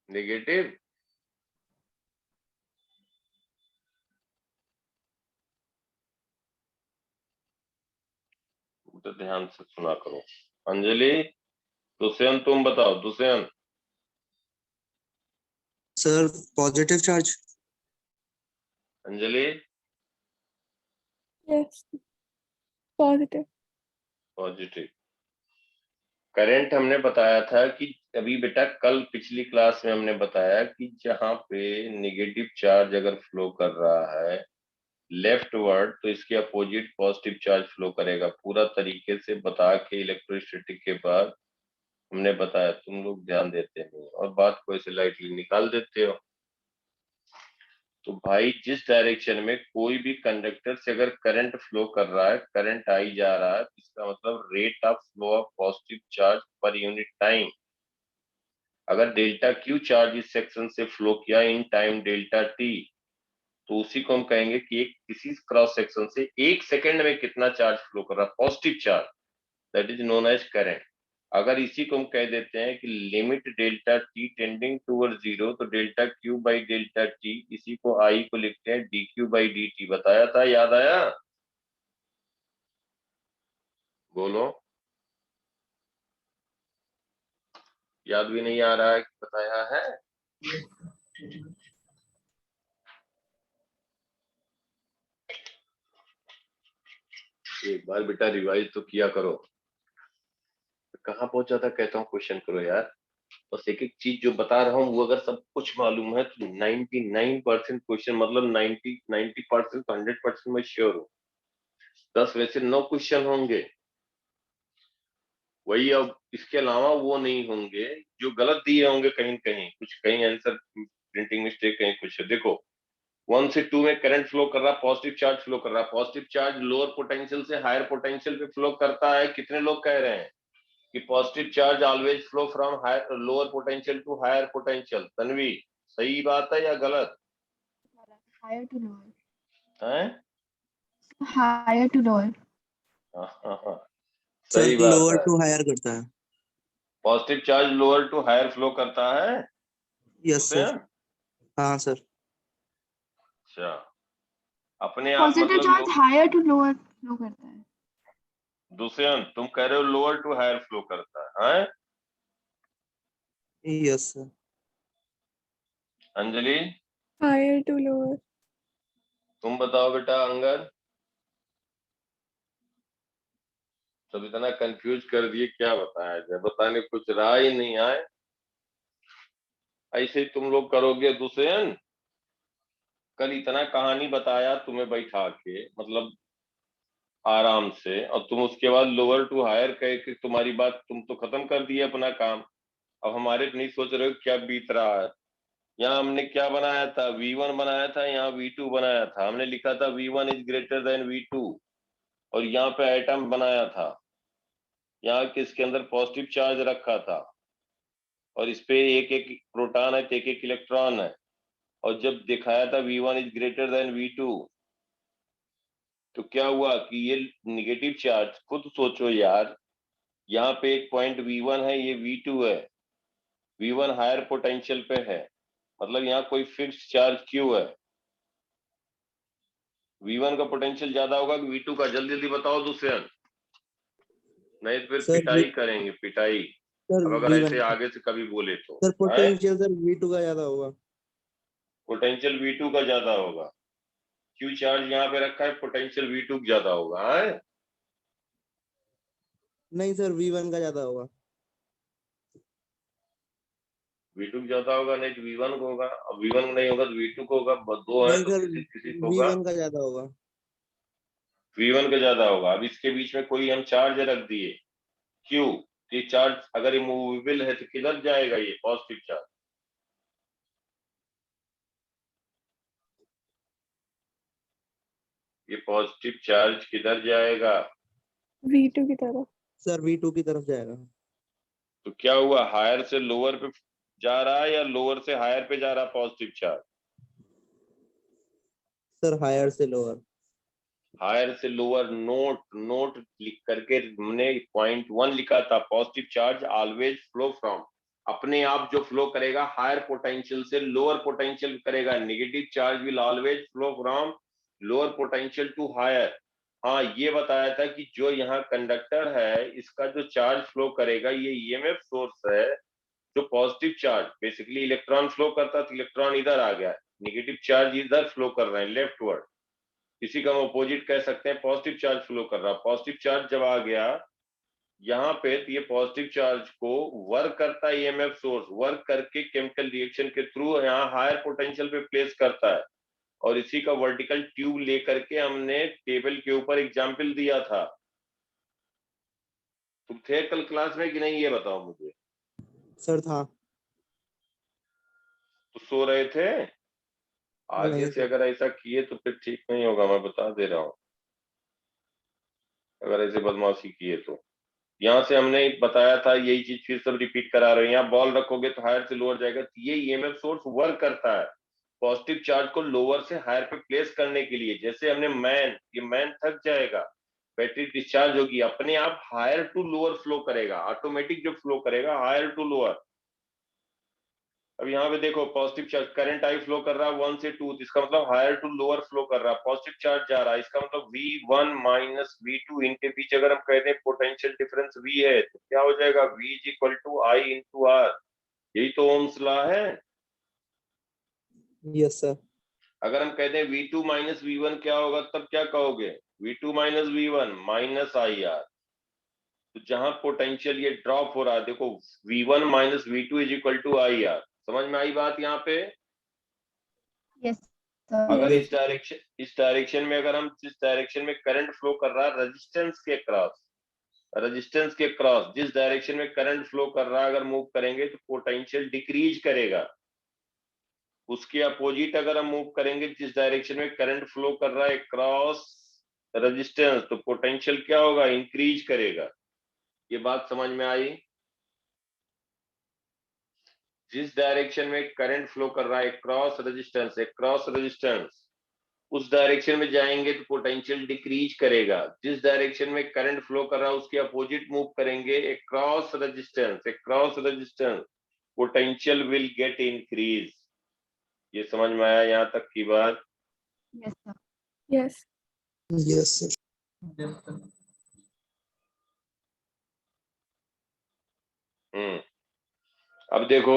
Negative. तो ध्यान से सुना करो। अंजलि, दुष्यंत तुम बताओ। Dushyant. Sir positive charge. Anjali. Yes, positive. Positive. Current हमने बताया था कि अभी बेटा कल पिछली क्लास में हमने बताया कि जहां पे नेगेटिव चार्ज अगर फ्लो कर रहा है लेफ्ट वर्ड तो इसके अपोजिट पॉजिटिव चार्ज फ्लो करेगा। पूरा तरीके से बता के इलेक्ट्रोस्टैटिक के बाद हमने बताया, तुम लोग ध्यान देते नहीं और बात को ऐसे लाइटली निकाल देते हो। तो भाई जिस डायरेक्शन में कोई भी कंडक्टर से अगर करंट फ्लो कर रहा है, करंट आई जा रहा है, इसका मतलब rate of flow of positive charge per unit time. अगर डेल्टा क्यू चार्ज इस सेक्शन से फ्लो किया इन टाइम डेल्टा टी, तो उसी को हम कहेंगे कि एक किसी क्रॉस सेक्शन से एक सेकंड में कितना चार्ज फ्लो कर रहा है, positive charge, that is known as current. अगर इसी को हम कह देते हैं कि limit delta T tending toward zero, तो delta Q by delta T, इसी को आई को लिखते हैं D Q by D T. बताया था, याद आया? बोलो। याद भी नहीं आ रहा है कि बताया है? एक बार बेटा रिवाइज तो किया करो। कहाँ पहुंचा था कहता हूँ, क्वेश्चन करो यार। बस एक एक चीज जो बता रहा हूँ वो अगर सब कुछ मालूम है तो 99% क्वेश्चन, मतलब 90% तो 100% मैं श्योर हूँ। 10 वैसे 9 क्वेश्चन होंगे वही, अब इसके अलावा वो नहीं होंगे जो गलत दिए होंगे कहीं कहीं, कुछ कहीं आंसर प्रिंटिंग मिस्टेक, कहीं कुछ। देखो 1 से 2 में करंट फ्लो कर रहा है, पॉजिटिव चार्ज फ्लो कर रहा है। पॉजिटिव चार्ज लोअर पोटेंशियल से हायर पोटेंशियल पे फ्लो करता है। कितने लोग कह रहे हैं कि positive charge always flow from higher lower potential to higher potential? Tanvi, सही बात है या गलत Higher to lower. है? Higher to lower. हाँ, सर सही बात लोअर है। टू हायर करता है। Positive charge lower to higher flow करता है। Yes sir. हाँ सर। अच्छा, अपने आप Positive मतलब charge higher to lower flow करता है। दुष्यंत तुम कह रहे हो लोअर टू हायर फ्लो करता है? Yes sir. Anjali higher to lower. तुम बताओ बेटा। अंगद, सब इतना कंफ्यूज कर दिए, क्या बताया जाए? बताने कुछ रहा ही नहीं आए। ऐसे ही तुम लोग करोगे। दुष्यंत कल इतना कहानी बताया तुम्हें बैठा के, मतलब आराम से, और तुम उसके बाद लोअर टू हायर कह के तुम्हारी बात, तुम तो खत्म कर दिए अपना काम। अब हमारे नहीं सोच रहे हो क्या बीत रहा है। यहाँ हमने क्या बनाया था? V1 बनाया था, यहाँ V2 बनाया था। हमने लिखा था V1 is greater than V2, और यहाँ पे एटम बनाया था, यहाँ किसके अंदर पॉजिटिव चार्ज रखा था, और इस पे एक एक प्रोटॉन है, एक एक इलेक्ट्रॉन है। और जब दिखाया था V1 is greater than V2, तो क्या हुआ कि ये निगेटिव चार्ज, खुद सोचो यार, यहाँ पे एक पॉइंट V1 है, ये V2 है। V1 हायर पोटेंशियल पे है, मतलब यहाँ कोई फिक्स्ड चार्ज Q है। V1 का पोटेंशियल ज्यादा होगा कि V2 का? जल्दी जल्दी बताओ दुष्यंत, नहीं तो फिर सर पिटाई करेंगे, पिटाई। सर अब अगर V1 ऐसे आगे से कभी बोले तो सर पोटेंशियल सर V2 का ज्यादा होगा। पोटेंशियल V2 का ज्यादा होगा। Q चार्ज यहाँ पे रखा है, पोटेंशियल V2 ज्यादा होगा है? नहीं सर V1 का ज्यादा होगा। V2 ज्यादा होगा, नहीं तो V1 को होगा। अब V1 को नहीं होगा तो V2 को होगा। बस दो है नहीं तो सर किसी किसी को होगा। V1 का ज्यादा होगा। V1 का ज्यादा होगा। अब इसके बीच में कोई हम चार्ज रख दिए Q, ये चार्ज अगर ये मूवेबल है तो किधर जाएगा? ये पॉजिटिव चार्ज, ये पॉजिटिव चार्ज किधर जाएगा? V2 की तरफ। सर V2 की तरफ जाएगा। तो क्या हुआ, हायर से लोअर पे जा रहा है या लोअर से हायर पे जा रहा है पॉजिटिव चार्ज? सर हायर से लोअर। हायर से लोअर। नोट लिख करके हमने पॉइंट 1 लिखा था, positive charge always flow from, अपने आप जो फ्लो करेगा हायर पोटेंशियल से लोअर पोटेंशियल करेगा। Negative charge will always flow from lower potential to higher. हाँ, ये बताया था कि जो यहाँ कंडक्टर है इसका जो चार्ज फ्लो करेगा, ये ईएमएफ सोर्स है जो positive charge, basically electron flow करता तो इलेक्ट्रॉन इधर आ गया, नेगेटिव चार्ज इधर फ्लो कर रहे हैं लेफ्टवर्ड, इसी का हम अपोजिट कह सकते हैं, पॉजिटिव चार्ज फ्लो कर रहा। पॉजिटिव चार्ज जब आ गया यहाँ पे तो ये पॉजिटिव चार्ज को वर्क करता है, ईएमएफ सोर्स वर्क करके केमिकल रिएक्शन के थ्रू यहाँ हायर पोटेंशियल पे प्लेस करता है, और इसी का वर्टिकल ट्यूब लेकर के हमने टेबल के ऊपर एग्जाम्पल दिया था। तुम थे कल क्लास में कि नहीं, ये बताओ मुझे। सर था। तो सो रहे थे? आगे नहीं से सर। अगर ऐसा किए तो फिर ठीक नहीं होगा, मैं बता दे रहा हूँ। अगर ऐसे बदमाशी किए तो यहाँ से हमने बताया था, यही चीज फिर सब रिपीट करा रहे हैं। यहाँ बॉल रखोगे तो हायर से लोअर जाएगा, तो ये ईएमएफ सोर्स वर्क करता है पॉजिटिव चार्ज को लोअर से हायर पे प्लेस करने के लिए। जैसे हमने ये मैन थक जाएगा, बैटरी डिस्चार्ज होगी, अपने आप हायर टू लोअर फ्लो करेगा, ऑटोमेटिक जो फ्लो करेगा हायर टू लोअर। अब यहाँ पे देखो positive charge current I flow कर रहा है 1 से 2, इसका मतलब हायर टू लोअर फ्लो कर रहा है, पॉजिटिव चार्ज जा रहा है, इसका मतलब V1 माइनस V2, इनके बीच अगर हम कहते हैं पोटेंशियल डिफरेंस V है तो क्या हो जाएगा, V is equal to I into R। यही तो ओम्स लॉ है। Yes sir. अगर हम कहते हैं V2 माइनस V1 क्या होगा, तब क्या कहोगे, V2 minus V1 minus IR। तो जहां पोटेंशियल ये ड्रॉप हो रहा है, देखो V1 minus V2 is equal to IR। समझ में आई बात यहाँ पे? Yes, अगर sir. इस डायरेक्शन में, अगर हम जिस डायरेक्शन में करंट फ्लो कर रहा है रेजिस्टेंस के क्रॉस जिस डायरेक्शन में करंट फ्लो कर रहा है, अगर मूव करेंगे तो पोटेंशियल डिक्रीज करेगा। उसके अपोजिट अगर हम मूव करेंगे, जिस डायरेक्शन में करंट फ्लो कर रहा है क्रॉस रेजिस्टेंस, तो पोटेंशियल क्या होगा, इंक्रीज करेगा। ये बात समझ में आई? जिस डायरेक्शन में करंट फ्लो कर रहा है क्रॉस रेजिस्टेंस, उस डायरेक्शन में जाएंगे तो पोटेंशियल डिक्रीज करेगा। जिस डायरेक्शन में करंट फ्लो कर रहा है उसके अपोजिट मूव करेंगे, एक cross resistance, potential will get increase. ये समझ में आया यहाँ तक की बात? Yes, sir. Yes. Yes sir. Yes, sir. अब देखो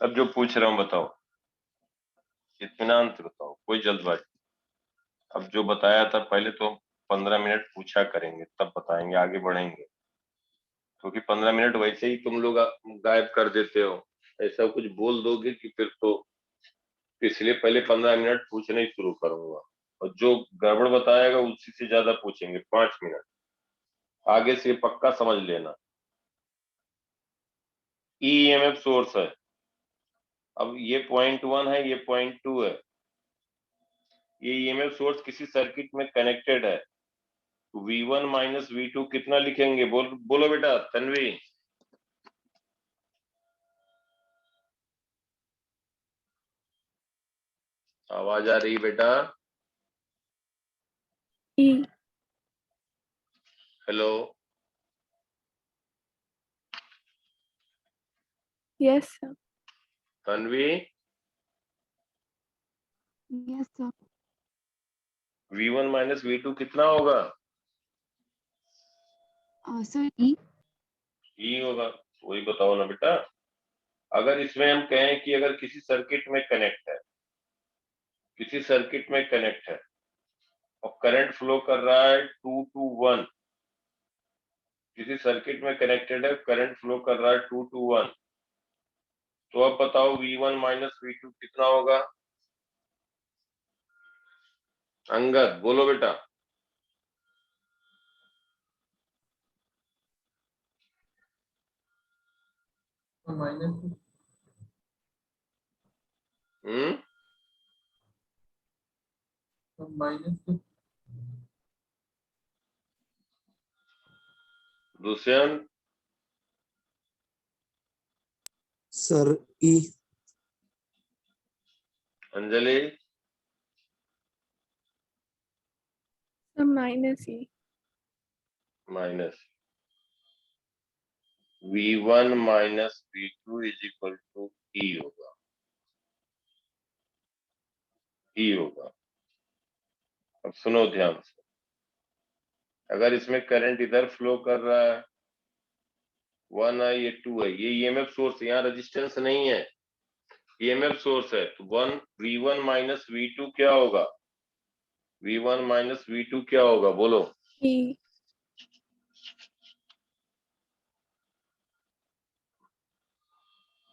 अब जो पूछ रहा हूँ बताओ, इत्मीनान से बताओ, कोई जल्दबाजी। अब जो बताया था पहले तो 15 मिनट पूछा करेंगे, तब बताएंगे, आगे बढ़ेंगे, क्योंकि 15 मिनट वैसे ही तुम लोग गायब कर देते हो। ऐसा कुछ बोल दोगे कि फिर तो, इसलिए पहले 15 मिनट पूछना ही शुरू करूंगा, और जो गड़बड़ बताएगा उसी से ज्यादा पूछेंगे 5 मिनट। आगे से पक्का समझ लेना। ईएमएफ सोर्स है, अब ये पॉइंट 1 है, ये पॉइंट 2 है, ये ईएमएफ सोर्स किसी सर्किट में कनेक्टेड है। V1 माइनस V2 कितना लिखेंगे, बोलो बेटा तन्वी। आवाज आ रही बेटा? E. Hello? Yes, sir. Tanvi, Yes, sir. V1 minus V2 कितना होगा? Sir, E. E होगा। वही बताओ ना बेटा। अगर इसमें हम कहें कि अगर किसी सर्किट में कनेक्ट है और करंट फ्लो कर रहा है 2 to 1, किसी सर्किट में कनेक्टेड है, करंट फ्लो कर रहा है 2 to 1, तो अब बताओ V1 माइनस V2 कितना होगा? अंगद बोलो बेटा। Minus hmm, minus Dushyant, sir E Anjali Sir, minus E. Minus V1 minus V2 is equal to E होगा, E होगा। अब सुनो ध्यान से, अगर इसमें करंट इधर फ्लो कर रहा है 1 है, ये 2 है, ये ईएमएफ सोर्स, यहाँ रेजिस्टेंस नहीं है, ईएमएफ सोर्स है, तो V1 माइनस V2 क्या होगा? V1 माइनस V2 क्या होगा, बोलो? E.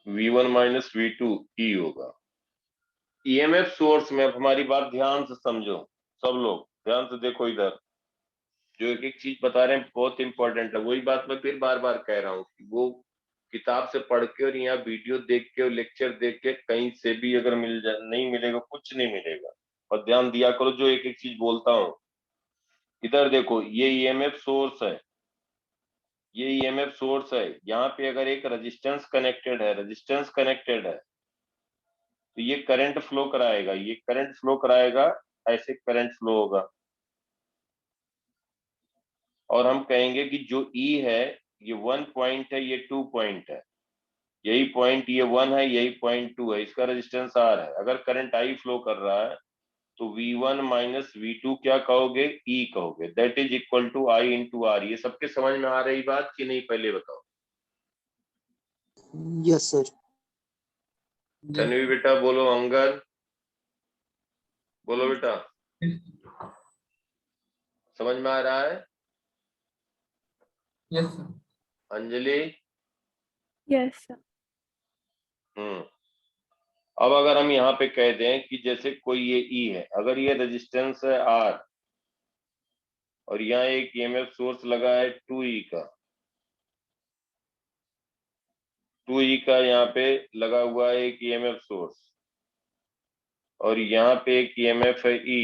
V1 minus V2 E होगा। ईएमएफ सोर्स में, अब हमारी बात ध्यान से समझो, सब लोग ध्यान से देखो, इधर जो एक एक चीज बता रहे हैं बहुत इंपॉर्टेंट है। वही बात मैं फिर बार बार कह रहा हूँ कि वो किताब से पढ़ के और यहाँ वीडियो देख के और लेक्चर देख के कहीं से भी अगर नहीं मिलेगा, कुछ नहीं मिलेगा। और ध्यान दिया करो जो एक एक चीज बोलता हूँ। इधर देखो, ये ईएमएफ सोर्स है, ये ईएमएफ सोर्स है, यहाँ पे अगर एक रेजिस्टेंस कनेक्टेड है, रेजिस्टेंस कनेक्टेड है, तो ये करंट फ्लो कराएगा, ये करंट फ्लो कराएगा, ऐसे करंट फ्लो होगा। और हम कहेंगे कि जो E है ये 1 पॉइंट है, ये 2 पॉइंट है, यही पॉइंट ये 1 है, यही पॉइंट 2 है, इसका रेजिस्टेंस R है। अगर करंट I फ्लो कर रहा है तो V1 माइनस V2 क्या कहोगे? E कहोगे। That is equal to I into R। ये सबके समझ में आ रही बात कि नहीं, पहले बताओ। yes sir तन्वी बेटा बोलो, अंगद बोलो बेटा, समझ में आ रहा है? Yes sir. Anjali? Yes, sir. अब अगर हम यहाँ पे कह दें कि जैसे कोई ये E है, अगर ये रेजिस्टेंस है R और यहाँ एक ईएमएफ सोर्स लगा है 2E का, 2E का यहाँ पे लगा हुआ है एक ईएमएफ सोर्स, और यहाँ पे एक ईएमएफ है E,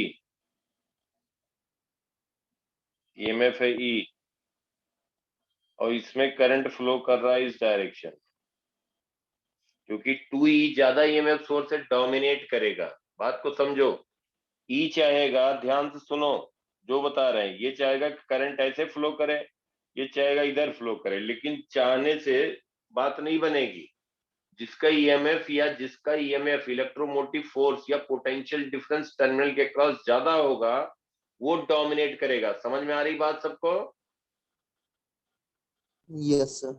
ईएमएफ है E, और इसमें करंट फ्लो कर रहा है इस डायरेक्शन, क्योंकि 2E ज्यादा ईएमएफ सोर्स से डोमिनेट करेगा। बात को समझो, E चाहेगा, ध्यान से सुनो जो बता रहे हैं, ये चाहेगा कि करंट ऐसे फ्लो करे, ये चाहेगा इधर फ्लो करे, लेकिन चाहने से बात नहीं बनेगी। जिसका ईएमएफ या जिसका ईएमएफ इलेक्ट्रोमोटिव फोर्स या पोटेंशियल डिफरेंस टर्मिनल के क्रॉस ज्यादा होगा वो डोमिनेट करेगा। समझ में आ रही बात सबको? yes sir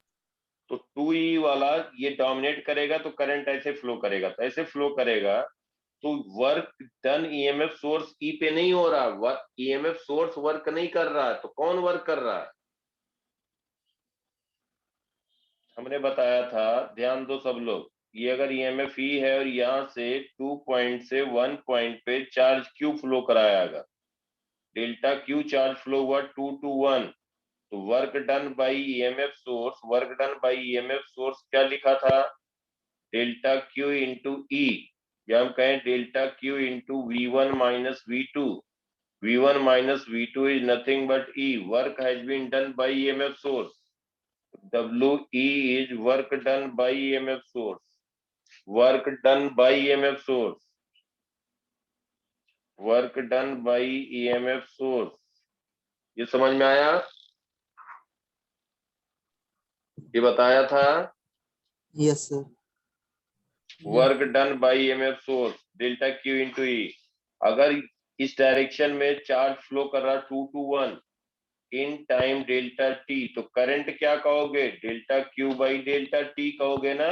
तो 2E वाला ये डोमिनेट करेगा तो करंट ऐसे फ्लो करेगा, तो ऐसे फ्लो करेगा तो वर्क डन ईएमएफ सोर्स ई पे नहीं हो रहा, ईएमएफ सोर्स वर्क नहीं कर रहा है, तो कौन वर्क कर रहा है? हमने बताया था, ध्यान दो सब लोग, ये अगर ईएमएफ ई है और यहां से 2 पॉइंट से 1 पॉइंट पे चार्ज क्यू फ्लो करायागा, डेल्टा क्यू चार्ज फ्लो हुआ 2 to 1, तो work done by EMF source, work done by EMF source क्या लिखा था? डेल्टा क्यू इंटू ई, या हम कहें delta Q into V1 minus V2। V1 minus V2 is nothing but E. Work has been done by EMF source. WE is work done by EMF source. Work done by EMF source. Work done by EMF source. ये समझ में आया? ये बताया था। yes sir work done by EMF source, delta Q into E. अगर इस डायरेक्शन में चार्ज फ्लो कर रहा 2 to 1 in time delta T, तो करंट क्या कहोगे? Delta Q by delta T कहोगे ना।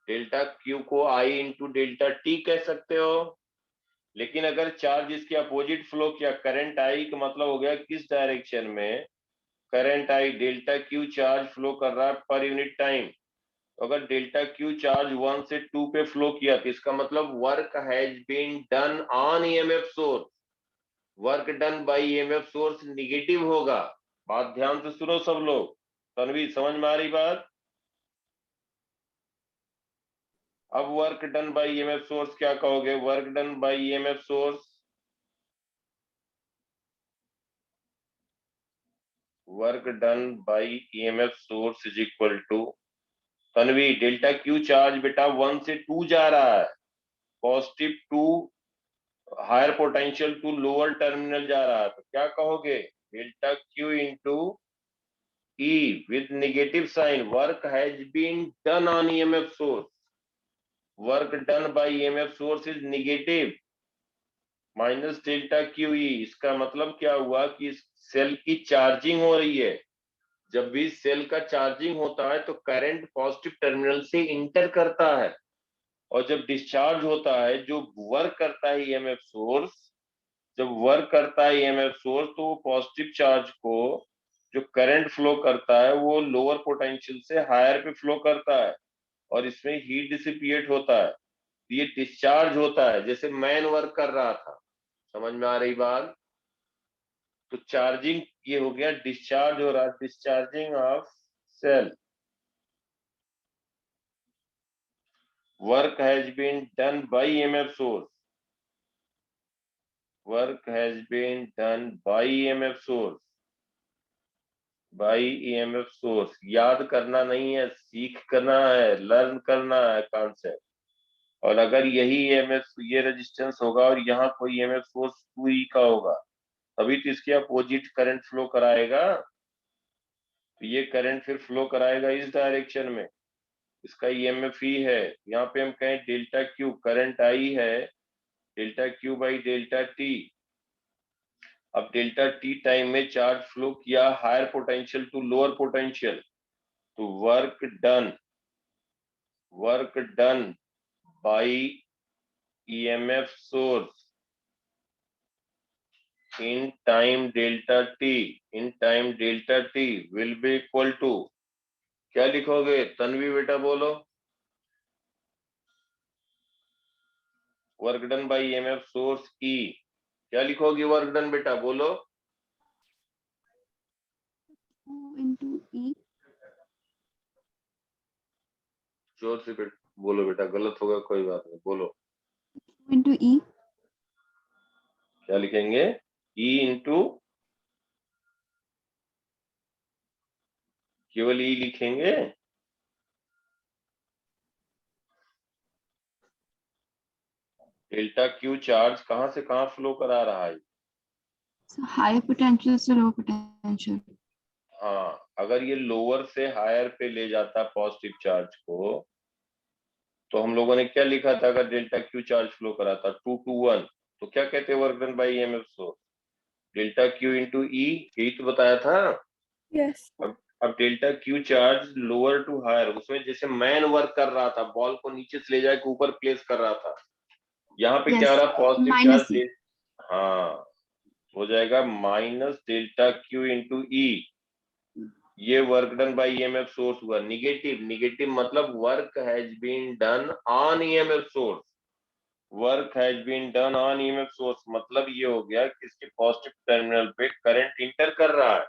डेल्टा क्यू को आई इंटू डेल्टा टी कह सकते हो। लेकिन अगर चार्ज इसके अपोजिट फ्लो किया, करंट आई का मतलब हो गया किस डायरेक्शन में? Current I, delta Q charge flow कर रहा है पर यूनिट टाइम, तो अगर डेल्टा क्यू चार्ज 1 से 2 पे फ्लो किया तो इसका मतलब work has been done on EMF source. Work done by EMF source negative होगा। बात ध्यान से सुनो सब लोग। तनवीर समझ में आ रही बात? अब work done by EMF source क्या कहोगे? Work done by EMF source, work done by EMF source is equal to, Tanvi delta Q charge बेटा 1 से 2 जा रहा है, positive to higher potential to lower terminal जा रहा है, तो क्या कहोगे, delta Q into E with negative sign, work has been done on EMF source. Work done by EMF source is negative minus delta QE. इसका मतलब क्या हुआ कि सेल की चार्जिंग हो रही है। जब भी सेल का चार्जिंग होता है तो करंट पॉजिटिव टर्मिनल से इंटर करता है, और जब डिस्चार्ज होता है, जो वर्क करता है ईएमएफ सोर्स, जब वर्क करता है ईएमएफ सोर्स, तो वो पॉजिटिव चार्ज को जो करंट फ्लो करता है वो लोअर पोटेंशियल से हायर पे फ्लो करता है, और इसमें हीट डिसिपिएट होता है, ये डिस्चार्ज होता है, जैसे मैन वर्क कर रहा था। समझ में आ रही बात? तो चार्जिंग ये हो गया, डिस्चार्ज हो रहा, discharging of cell. Work has been done by EMF source, work has been done by EMF source, by EMF source. याद करना नहीं है, सीख करना है, लर्न करना है कॉन्सेप्ट। और अगर यही ईएमएफ, ये रेजिस्टेंस होगा और यहाँ कोई ईएमएफ सोर्स 2E का होगा, तभी तो इसके अपोजिट करंट फ्लो कराएगा, तो ये करंट फिर फ्लो कराएगा इस डायरेक्शन में, इसका ईएमएफ ही है। यहाँ पे हम कहें डेल्टा क्यू, करंट आई है delta Q by delta T. अब डेल्टा टी टाइम में चार्ज फ्लो किया higher potential to lower potential, तो work done by EMF source in time delta t will be equal to, क्या लिखोगे तन्वी बेटा बोलो, work done by EMF source E, क्या लिखोगी वर्क डन बेटा बोलो, 2 into E. जोर से बोलो बेटा, गलत होगा कोई बात नहीं, बोलो 2 into E. क्या लिखेंगे, E इंटू, केवल E लिखेंगे, डेल्टा क्यू चार्ज कहां से कहां फ्लो करा रहा है। So higher potential to low potential. हाँ, अगर ये लोअर से हायर पे ले जाता पॉजिटिव चार्ज को, तो हम लोगों ने क्या लिखा था, अगर डेल्टा क्यू चार्ज फ्लो कराता 2 to 1, तो क्या कहते हैं work done by EMF source, delta Q into E, यही तो बताया था। Yes. अब delta Q charge lower to higher, उसमें जैसे मैन वर्क कर रहा था, बॉल को नीचे से ले जाके ऊपर प्लेस कर रहा था, यहाँ पे Yes. क्या हो रहा, पॉजिटिव Minus चार्ज, हाँ हो जाएगा minus delta Q into E, ये work done by EMF source हुआ। निगेटिव मतलब work has been done on EMF source, work has been done on EMF source मतलब ये हो गया कि इसके पॉजिटिव टर्मिनल पे करंट इंटर कर रहा है,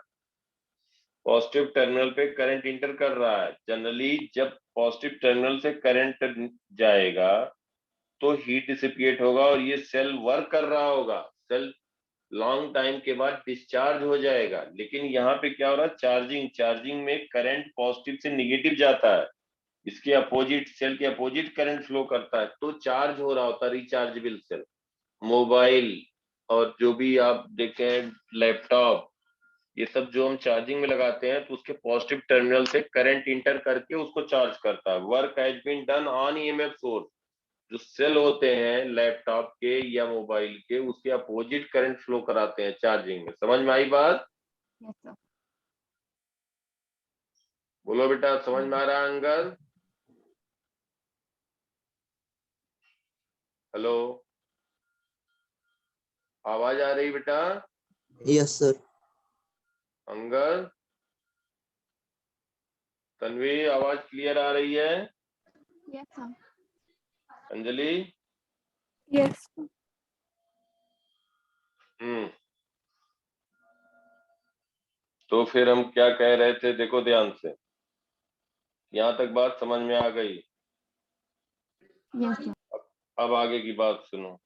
पॉजिटिव टर्मिनल पे करंट इंटर कर रहा है। जनरली जब पॉजिटिव टर्मिनल से करंट जाएगा तो हीट डिसिपिएट होगा और ये सेल वर्क कर रहा होगा, सेल लॉन्ग टाइम के बाद डिस्चार्ज हो जाएगा। लेकिन यहाँ पे क्या हो रहा है, चार्जिंग में करंट पॉजिटिव से निगेटिव जाता है, इसके अपोजिट, सेल के अपोजिट करंट फ्लो करता है, तो चार्ज हो रहा होता है रिचार्जेबल सेल। मोबाइल और जो भी आप देखें लैपटॉप, ये सब जो हम चार्जिंग में लगाते हैं, तो उसके पॉजिटिव टर्मिनल से करंट इंटर करके उसको चार्ज करता है। Work has been done on EMF source, जो सेल होते हैं लैपटॉप के या मोबाइल के, उसके अपोजिट करंट फ्लो कराते हैं चार्जिंग में। समझ में आई बात? Yes, sir. बोलो बेटा, समझ में आ रहा है अंगद? हेलो, आवाज आ रही बेटा? Yes, sir. अंगद, तन्वी, आवाज क्लियर आ रही है? Yes, sir. अंजलि? Yes. तो फिर हम क्या कह रहे थे, देखो ध्यान से, यहाँ तक बात समझ में आ गई? Yes, sir. अब आगे की बात सुनो।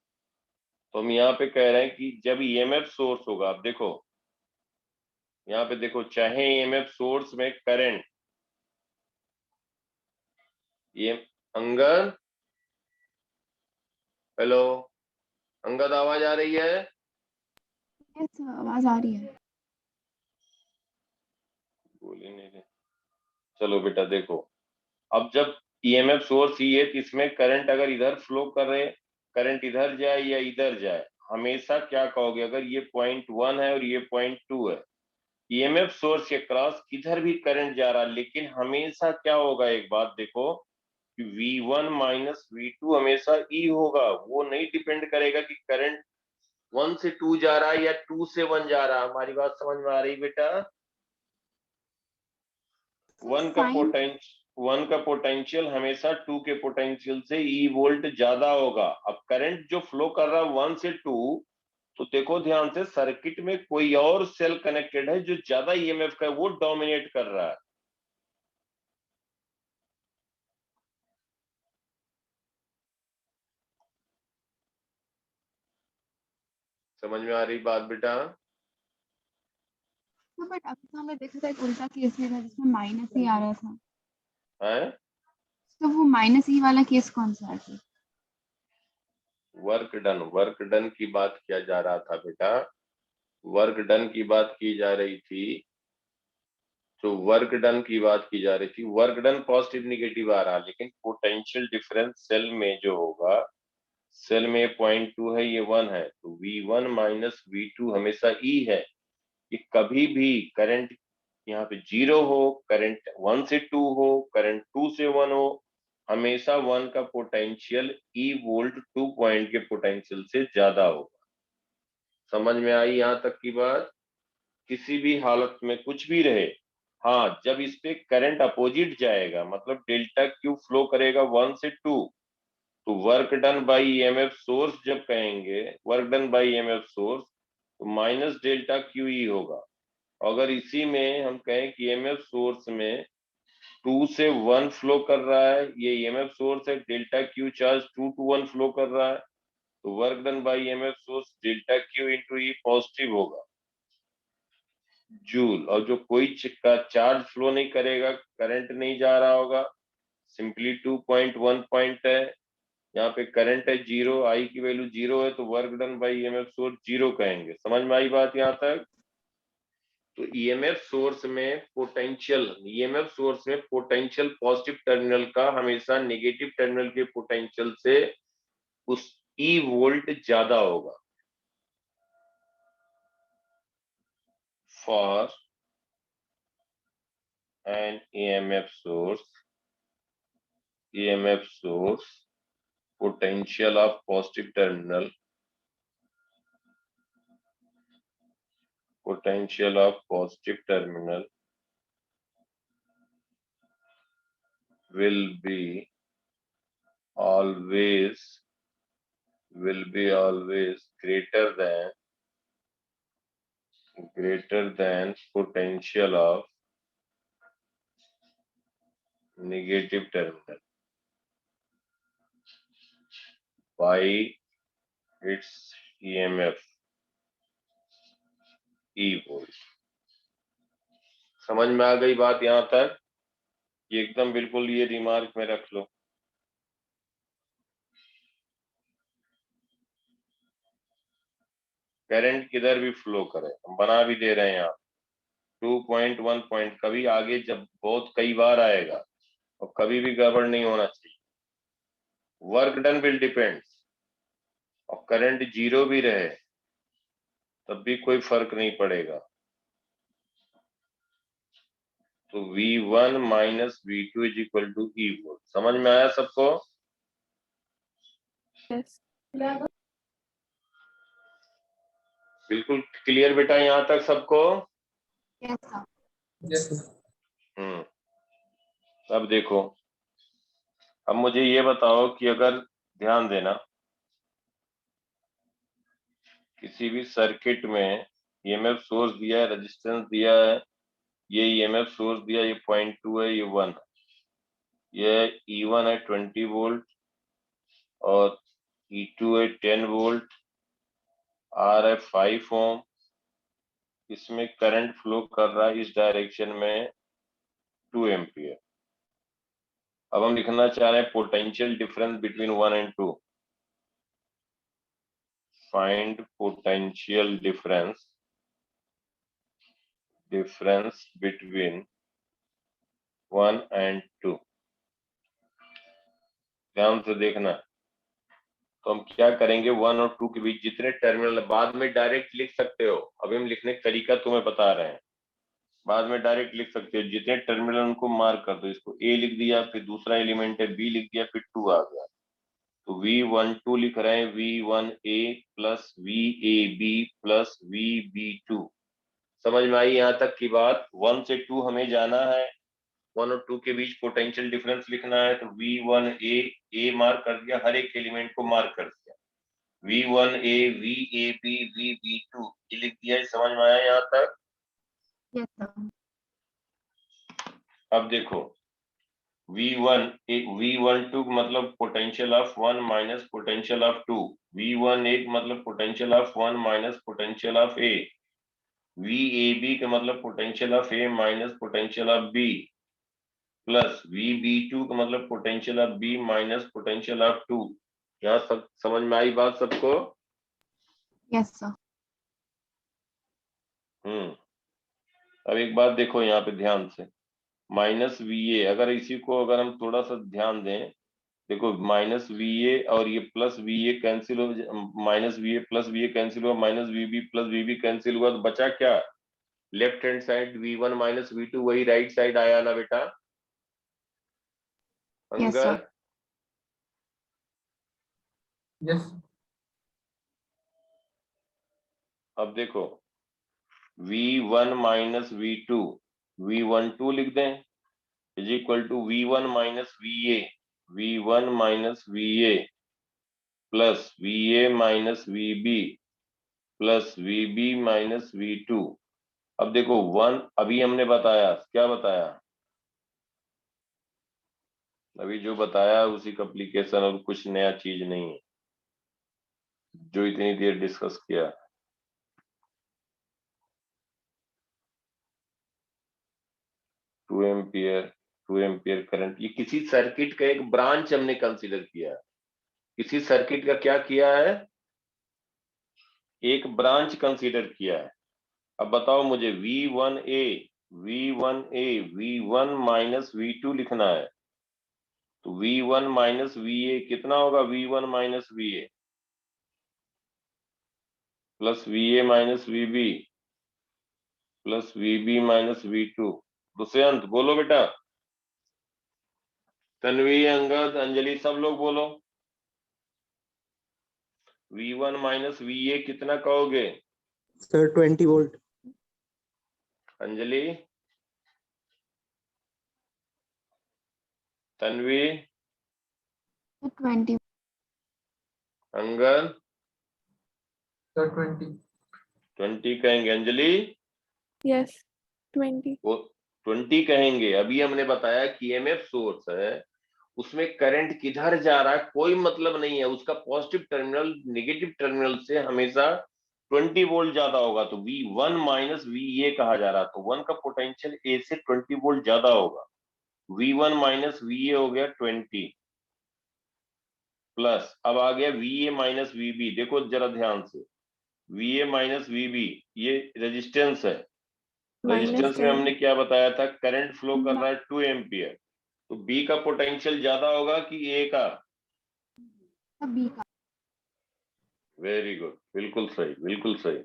तो हम यहाँ पे कह रहे हैं कि जब ईएमएफ सोर्स होगा, अब देखो यहाँ पे देखो, चाहे ईएमएफ सोर्स में करंट, ये अंगद, हेलो अंगद, आवाज आ रही है? यस आवाज आ रही है। बोल ही नहीं रहे। चलो बेटा देखो, अब जब ईएमएफ सोर्स ही है, इसमें करंट अगर इधर फ्लो कर रहे, करंट इधर जाए या इधर जाए, हमेशा क्या कहोगे, अगर ये पॉइंट 1 है और ये पॉइंट 2 है, ईएमएफ सोर्स के क्रॉस किधर भी करंट जा रहा, लेकिन हमेशा क्या होगा, एक बात देखो कि V1 माइनस V2 हमेशा E होगा। वो नहीं डिपेंड करेगा कि करंट 1 से 2 जा रहा है या 2 से 1 जा रहा है। हमारी बात समझ में आ रही बेटा? साइन वन का पोटेंशियल हमेशा 2 के पोटेंशियल से E वोल्ट ज्यादा होगा। अब करंट जो फ्लो कर रहा है 1 से 2, तो देखो ध्यान से, सर्किट में कोई और सेल कनेक्टेड है जो ज्यादा ईएमएफ का है, वो डोमिनेट कर रहा है। समझ में आ रही बात बेटा? तो बट अभी तो हमने देखा था एक उल्टा केस भी था जिसमें माइनस ही आ रहा था। है तो वो माइनस ई वाला केस कौन सा है फिर? वर्क डन की बात किया जा रहा था बेटा, वर्क डन की बात की जा रही थी। तो वर्क डन की बात की जा रही थी, वर्क डन पॉजिटिव निगेटिव आ रहा, लेकिन पोटेंशियल डिफरेंस सेल में जो होगा, सेल में पॉइंट 2 है, ये 1 है, तो V1 माइनस V2 हमेशा E है। कि कभी भी करंट यहाँ पे 0 हो, करंट 1 से 2 हो, करंट 2 से 1 हो, हमेशा 1 का पोटेंशियल E वोल्ट 2 पॉइंट के पोटेंशियल से ज्यादा होगा। समझ में आई यहाँ तक की बात? किसी भी हालत में कुछ भी रहे, हाँ, जब इस पे करंट अपोजिट जाएगा, मतलब डेल्टा क्यू फ्लो करेगा 1 से 2, तो work done by EMF source जब कहेंगे, work done by EMF source, तो माइनस डेल्टा क्यू ई होगा। अगर इसी में हम कहें कि ईएमएफ सोर्स में 2 से 1 फ्लो कर रहा है, ये ईएमएफ सोर्स है, delta Q charge 2 to 1 flow कर रहा है, तो work done by EMF source delta Q into E positive होगा, जूल। और जो कोई का चार्ज फ्लो नहीं करेगा, करंट नहीं जा रहा होगा, सिंपली 2.1 पॉइंट है, यहाँ पे करंट है 0, आई की वैल्यू 0 है, तो work done by EMF source 0 कहेंगे। समझ में आई बात यहाँ तक? तो ईएमएफ सोर्स में पोटेंशियल पॉजिटिव टर्मिनल का हमेशा नेगेटिव टर्मिनल के पोटेंशियल से उस ई वोल्ट ज्यादा होगा। For an EMF source potential of positive terminal will be always greater than potential of negative terminal by its EMF E volt। समझ में आ गई बात यहाँ तक? ये एकदम बिल्कुल ये रिमार्क में रख लो। करंट किधर भी फ्लो करे, हम बना भी दे रहे हैं यहाँ 2.1 पॉइंट, कभी आगे जब बहुत कई बार आएगा और कभी भी गड़बड़ नहीं होना चाहिए। वर्क डन विल डिपेंड, और करंट 0 भी रहे तब भी कोई फर्क नहीं पड़ेगा। तो V1 minus V2 is equal to E volt. समझ में आया सबको? Yes. बिल्कुल क्लियर बेटा यहाँ तक सबको? Yes sir. Yes, sir. अब देखो, अब मुझे ये बताओ कि अगर ध्यान देना, किसी भी सर्किट में ईएमएफ सोर्स दिया है, रेजिस्टेंस दिया है, ये ईएमएफ सोर्स दिया, ये 0.2 है, ये 1 है, ये E1 है 20 वोल्ट और E2 है 10 वोल्ट, R है 5 ओम, इसमें करंट फ्लो कर रहा है इस डायरेक्शन में 2 एम्पियर। अब हम लिखना चाह रहे हैं potential difference between 1 and 2। Find potential difference between 1 and 2। ध्यान से देखना। तो हम क्या करेंगे, 1 और 2 के बीच जितने टर्मिनल, बाद में डायरेक्ट लिख सकते हो, अभी हम लिखने का तरीका तुम्हें बता रहे हैं, बाद में डायरेक्ट लिख सकते हो। जितने टर्मिनल उनको मार्क कर दो, इसको ए लिख दिया, फिर दूसरा एलिमेंट है बी लिख दिया, फिर 2 आ गया, तो V12 लिख रहे हैं V1A plus VAB plus VB2। समझ में आई यहाँ तक की बात? 1 से 2 हमें जाना है, 1 और 2 के बीच पोटेंशियल डिफरेंस लिखना है, तो V1A ए मार्क कर दिया, हर एक एलिमेंट को मार्क कर दिया, V1A VAB VB2 ये लिख दिया। समझ में आया यहाँ तक? Yes, sir. अब देखो V12 मतलब potential of 1 minus potential of 2, V18 मतलब potential of 1 minus potential of A, VAB का मतलब potential of A minus potential of B, plus VB2 का मतलब potential of B minus potential of 2। यहाँ सब समझ में आई बात सबको? Yes, sir. अब एक बात देखो यहाँ पे ध्यान से, माइनस VA, अगर इसी को अगर हम थोड़ा सा ध्यान दें, देखो माइनस VA और ये प्लस VA कैंसिल हो, minus VA plus VA cancel हुआ, minus VB plus VB cancel हुआ, तो बचा क्या? Left hand side V1 minus V2, वही राइट साइड आया ना बेटा? Yes, sir. अंगर यस अब देखो V1 माइनस V2, V12 लिख दें is equal to V1 minus VA, V1 minus VA plus VA minus VB plus VB minus V2। अब देखो 1 अभी हमने बताया, क्या बताया? अभी जो बताया उसी का एप्लीकेशन, और कुछ नया चीज नहीं है जो इतनी देर डिस्कस किया। टू एम्पियर करंट, ये किसी सर्किट का एक ब्रांच हमने कंसीडर किया है। किसी सर्किट का क्या किया है? एक ब्रांच कंसीडर किया है। अब बताओ मुझे V1 माइनस V2 लिखना है, तो V1 माइनस VA कितना होगा? V1 minus VA plus VA minus VB plus VB minus V2। Dushyant बोलो बेटा, तन्वी, अंगद, अंजलि, सब लोग बोलो। V1 माइनस VA कितना कहोगे? Sir 20 volt. Anjali, Tanvi, 20. Angad? Sir 20 कहेंगे। अंजलि Yes. 20. वो 20 कहेंगे। अभी हमने बताया कि EMF सोर्स है, उसमें करंट किधर जा रहा है कोई मतलब नहीं है, उसका पॉजिटिव टर्मिनल नेगेटिव टर्मिनल से हमेशा 20 वोल्ट ज्यादा होगा, तो V1 माइनस VA कहा जा रहा है, तो 1 का पोटेंशियल A से 20 वोल्ट ज्यादा होगा। V1 माइनस VA हो गया 20 प्लस, अब आ गया VA माइनस VB। देखो जरा ध्यान से, VA माइनस VB ये रेजिस्टेंस है, रेजिस्टेंस में 10. हमने क्या बताया था? करंट फ्लो कर रहा है 2 एम्पियर, तो B का पोटेंशियल ज्यादा होगा कि A का? B का. वेरी गुड, बिल्कुल सही, बिल्कुल सही।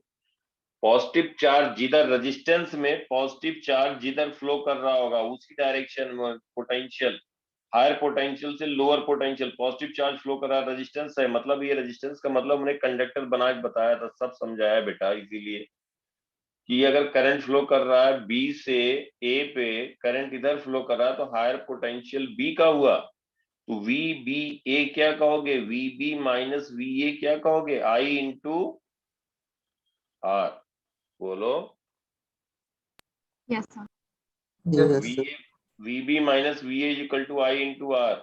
पॉजिटिव चार्ज जिधर रेजिस्टेंस में पॉजिटिव चार्ज जिधर फ्लो कर रहा होगा उसी डायरेक्शन में पोटेंशियल, हायर पोटेंशियल से lower potential, positive charge flow कर रहा है, रेजिस्टेंस है, मतलब ये रेजिस्टेंस का मतलब हमने कंडक्टर बना के बताया था, सब समझाया बेटा, इसीलिए कि अगर करंट फ्लो कर रहा है B से A पे, करंट इधर फ्लो कर रहा है, तो हायर पोटेंशियल B का हुआ, तो VBA क्या कहोगे? VB माइनस VA क्या कहोगे? I into R। बोलो। Yes, sir. Yes, sir. VB minus VA is equal to I into R,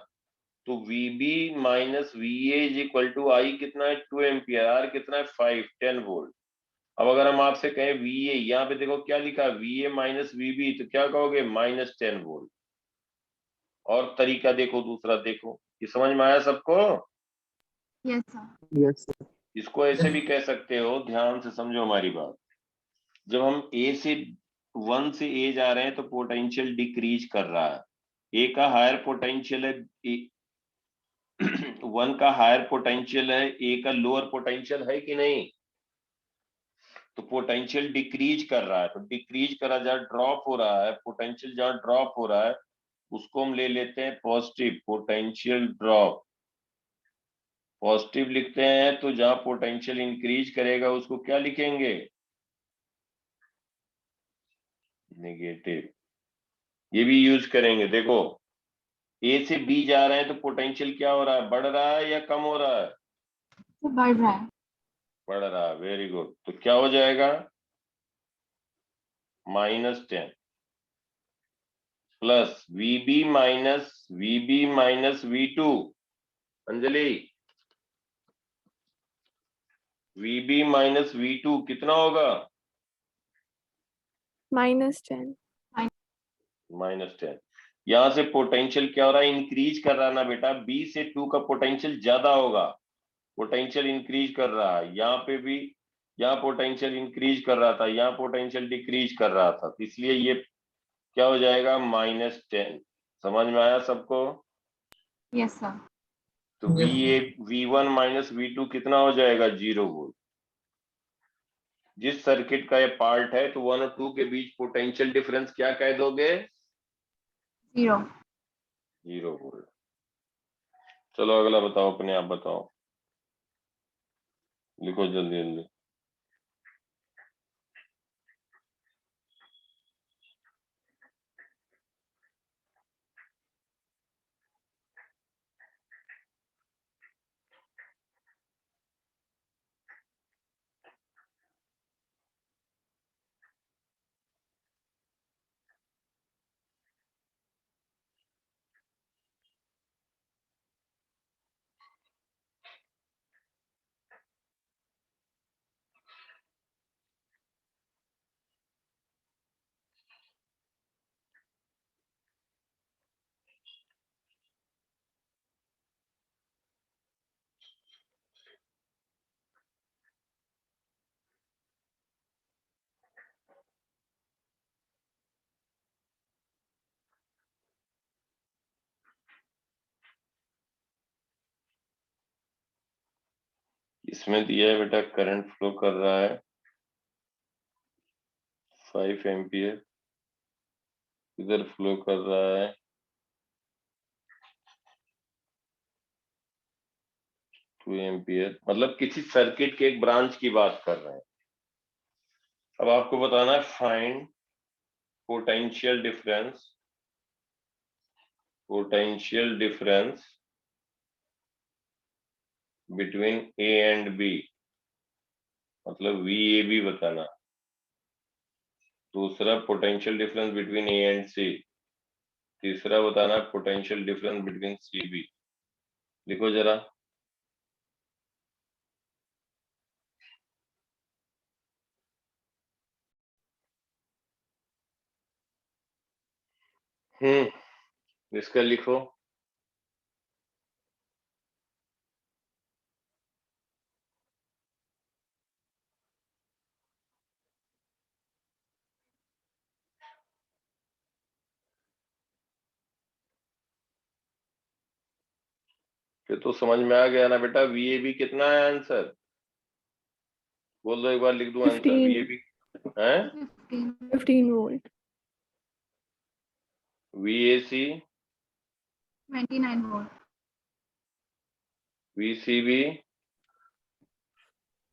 तो VB minus VA is equal to I कितना है? 2 एम्पियर, R कितना है? 10 वोल्ट। अब अगर हम आपसे कहें VA, यहाँ पे देखो क्या लिखा, VA माइनस VB, तो क्या कहोगे, -10 वोल्ट। और तरीका देखो, दूसरा देखो, ये समझ में आया सबको? Yes, sir. Yes, sir. इसको ऐसे भी कह सकते हो, ध्यान से समझो हमारी बात। जब हम A से A जा रहे हैं तो पोटेंशियल डिक्रीज कर रहा है। A का हायर पोटेंशियल है, 1 का हायर पोटेंशियल है, A का लोअर पोटेंशियल है कि नहीं? तो पोटेंशियल डिक्रीज कर रहा है, तो डिक्रीज करा, जहाँ ड्रॉप हो रहा है पोटेंशियल, जहाँ ड्रॉप हो रहा है उसको हम ले लेते हैं पॉजिटिव, पोटेंशियल ड्रॉप। पॉजिटिव लिखते हैं तो जहां पोटेंशियल इंक्रीज करेगा उसको क्या लिखेंगे, नेगेटिव। ये भी यूज करेंगे। देखो A से B जा रहे हैं तो पोटेंशियल क्या हो रहा है, बढ़ रहा है या कम हो रहा है? तो बढ़ रहा है। बढ़ रहा है, वेरी गुड। तो क्या हो जाएगा, -10 plus VB minus V2। Anjali, VB minus V2 कितना होगा, -10. -10। यहां से पोटेंशियल क्या हो रहा है, इंक्रीज कर रहा है ना बेटा, B से 2 का पोटेंशियल ज्यादा होगा, पोटेंशियल इंक्रीज कर रहा है। यहाँ पे भी, यहाँ पोटेंशियल इंक्रीज कर रहा था, यहाँ पोटेंशियल डिक्रीज कर रहा था, तो इसलिए ये क्या हो जाएगा, -10। समझ में आया सबको? Yes, sir. तो V1 माइनस V2 कितना हो जाएगा, 0 वोल्ट। जिस सर्किट का ये पार्ट है तो 1 और 2 के बीच पोटेंशियल डिफरेंस क्या कह दोगे, 0. 0 वोल्ट। चलो अगला बताओ, अपने आप बताओ, लिखो जल्दी जल्दी। इसमें दिया है बेटा, करंट फ्लो कर रहा है 5 एम्पियर, इधर फ्लो कर रहा है 2 एम्पियर, मतलब किसी सर्किट के एक ब्रांच की बात कर रहे हैं। अब आपको बताना है find potential difference between A and B, मतलब VAB बताना। दूसरा potential difference between A and C। तीसरा बताना पोटेंशियल डिफरेंस बिटवीन CB। लिखो जरा। इसका लिखो। फिर तो समझ में आ गया ना बेटा, VAB कितना है आंसर, बोल दो एक बार, लिख दो आंसर। 15. VAB है 15 volt. VAC 29 volt. VCB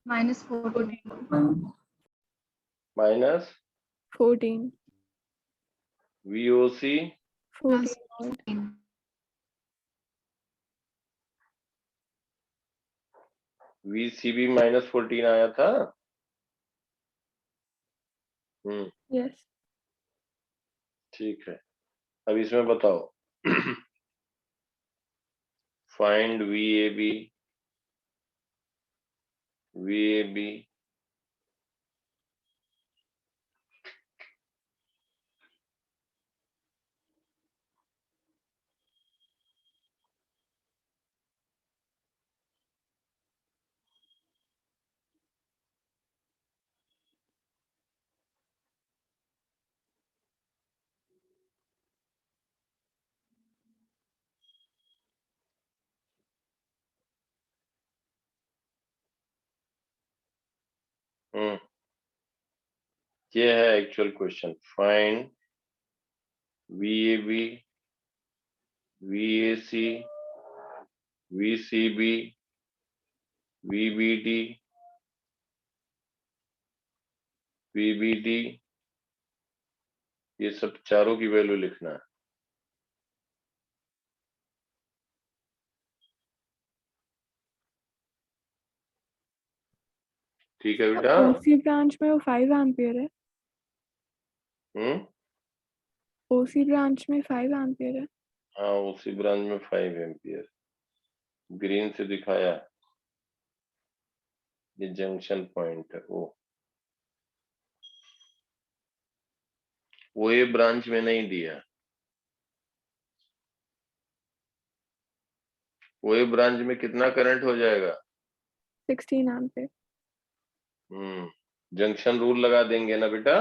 -14 minus 14. VOC 14 volt. 14. VCB -14 आया था। Yes. ठीक है, अब इसमें बताओ फाइंड VAB ये है actual question. Find VAB, VAC, VCB, VBD, VBD, ये सब चारों की वैल्यू लिखना है। ठीक है बेटा? ओसी ब्रांच में वो 5 एम्पियर है। ओसी ब्रांच में 5 एम्पियर है। हाँ, उसी ब्रांच में 5 एम्पियर ग्रीन से दिखाया। ये जंक्शन पॉइंट है। वो ये ब्रांच में नहीं दिया। वो ये ब्रांच में कितना करंट हो जाएगा? 16 एम्पियर। जंक्शन रूल लगा देंगे ना बेटा?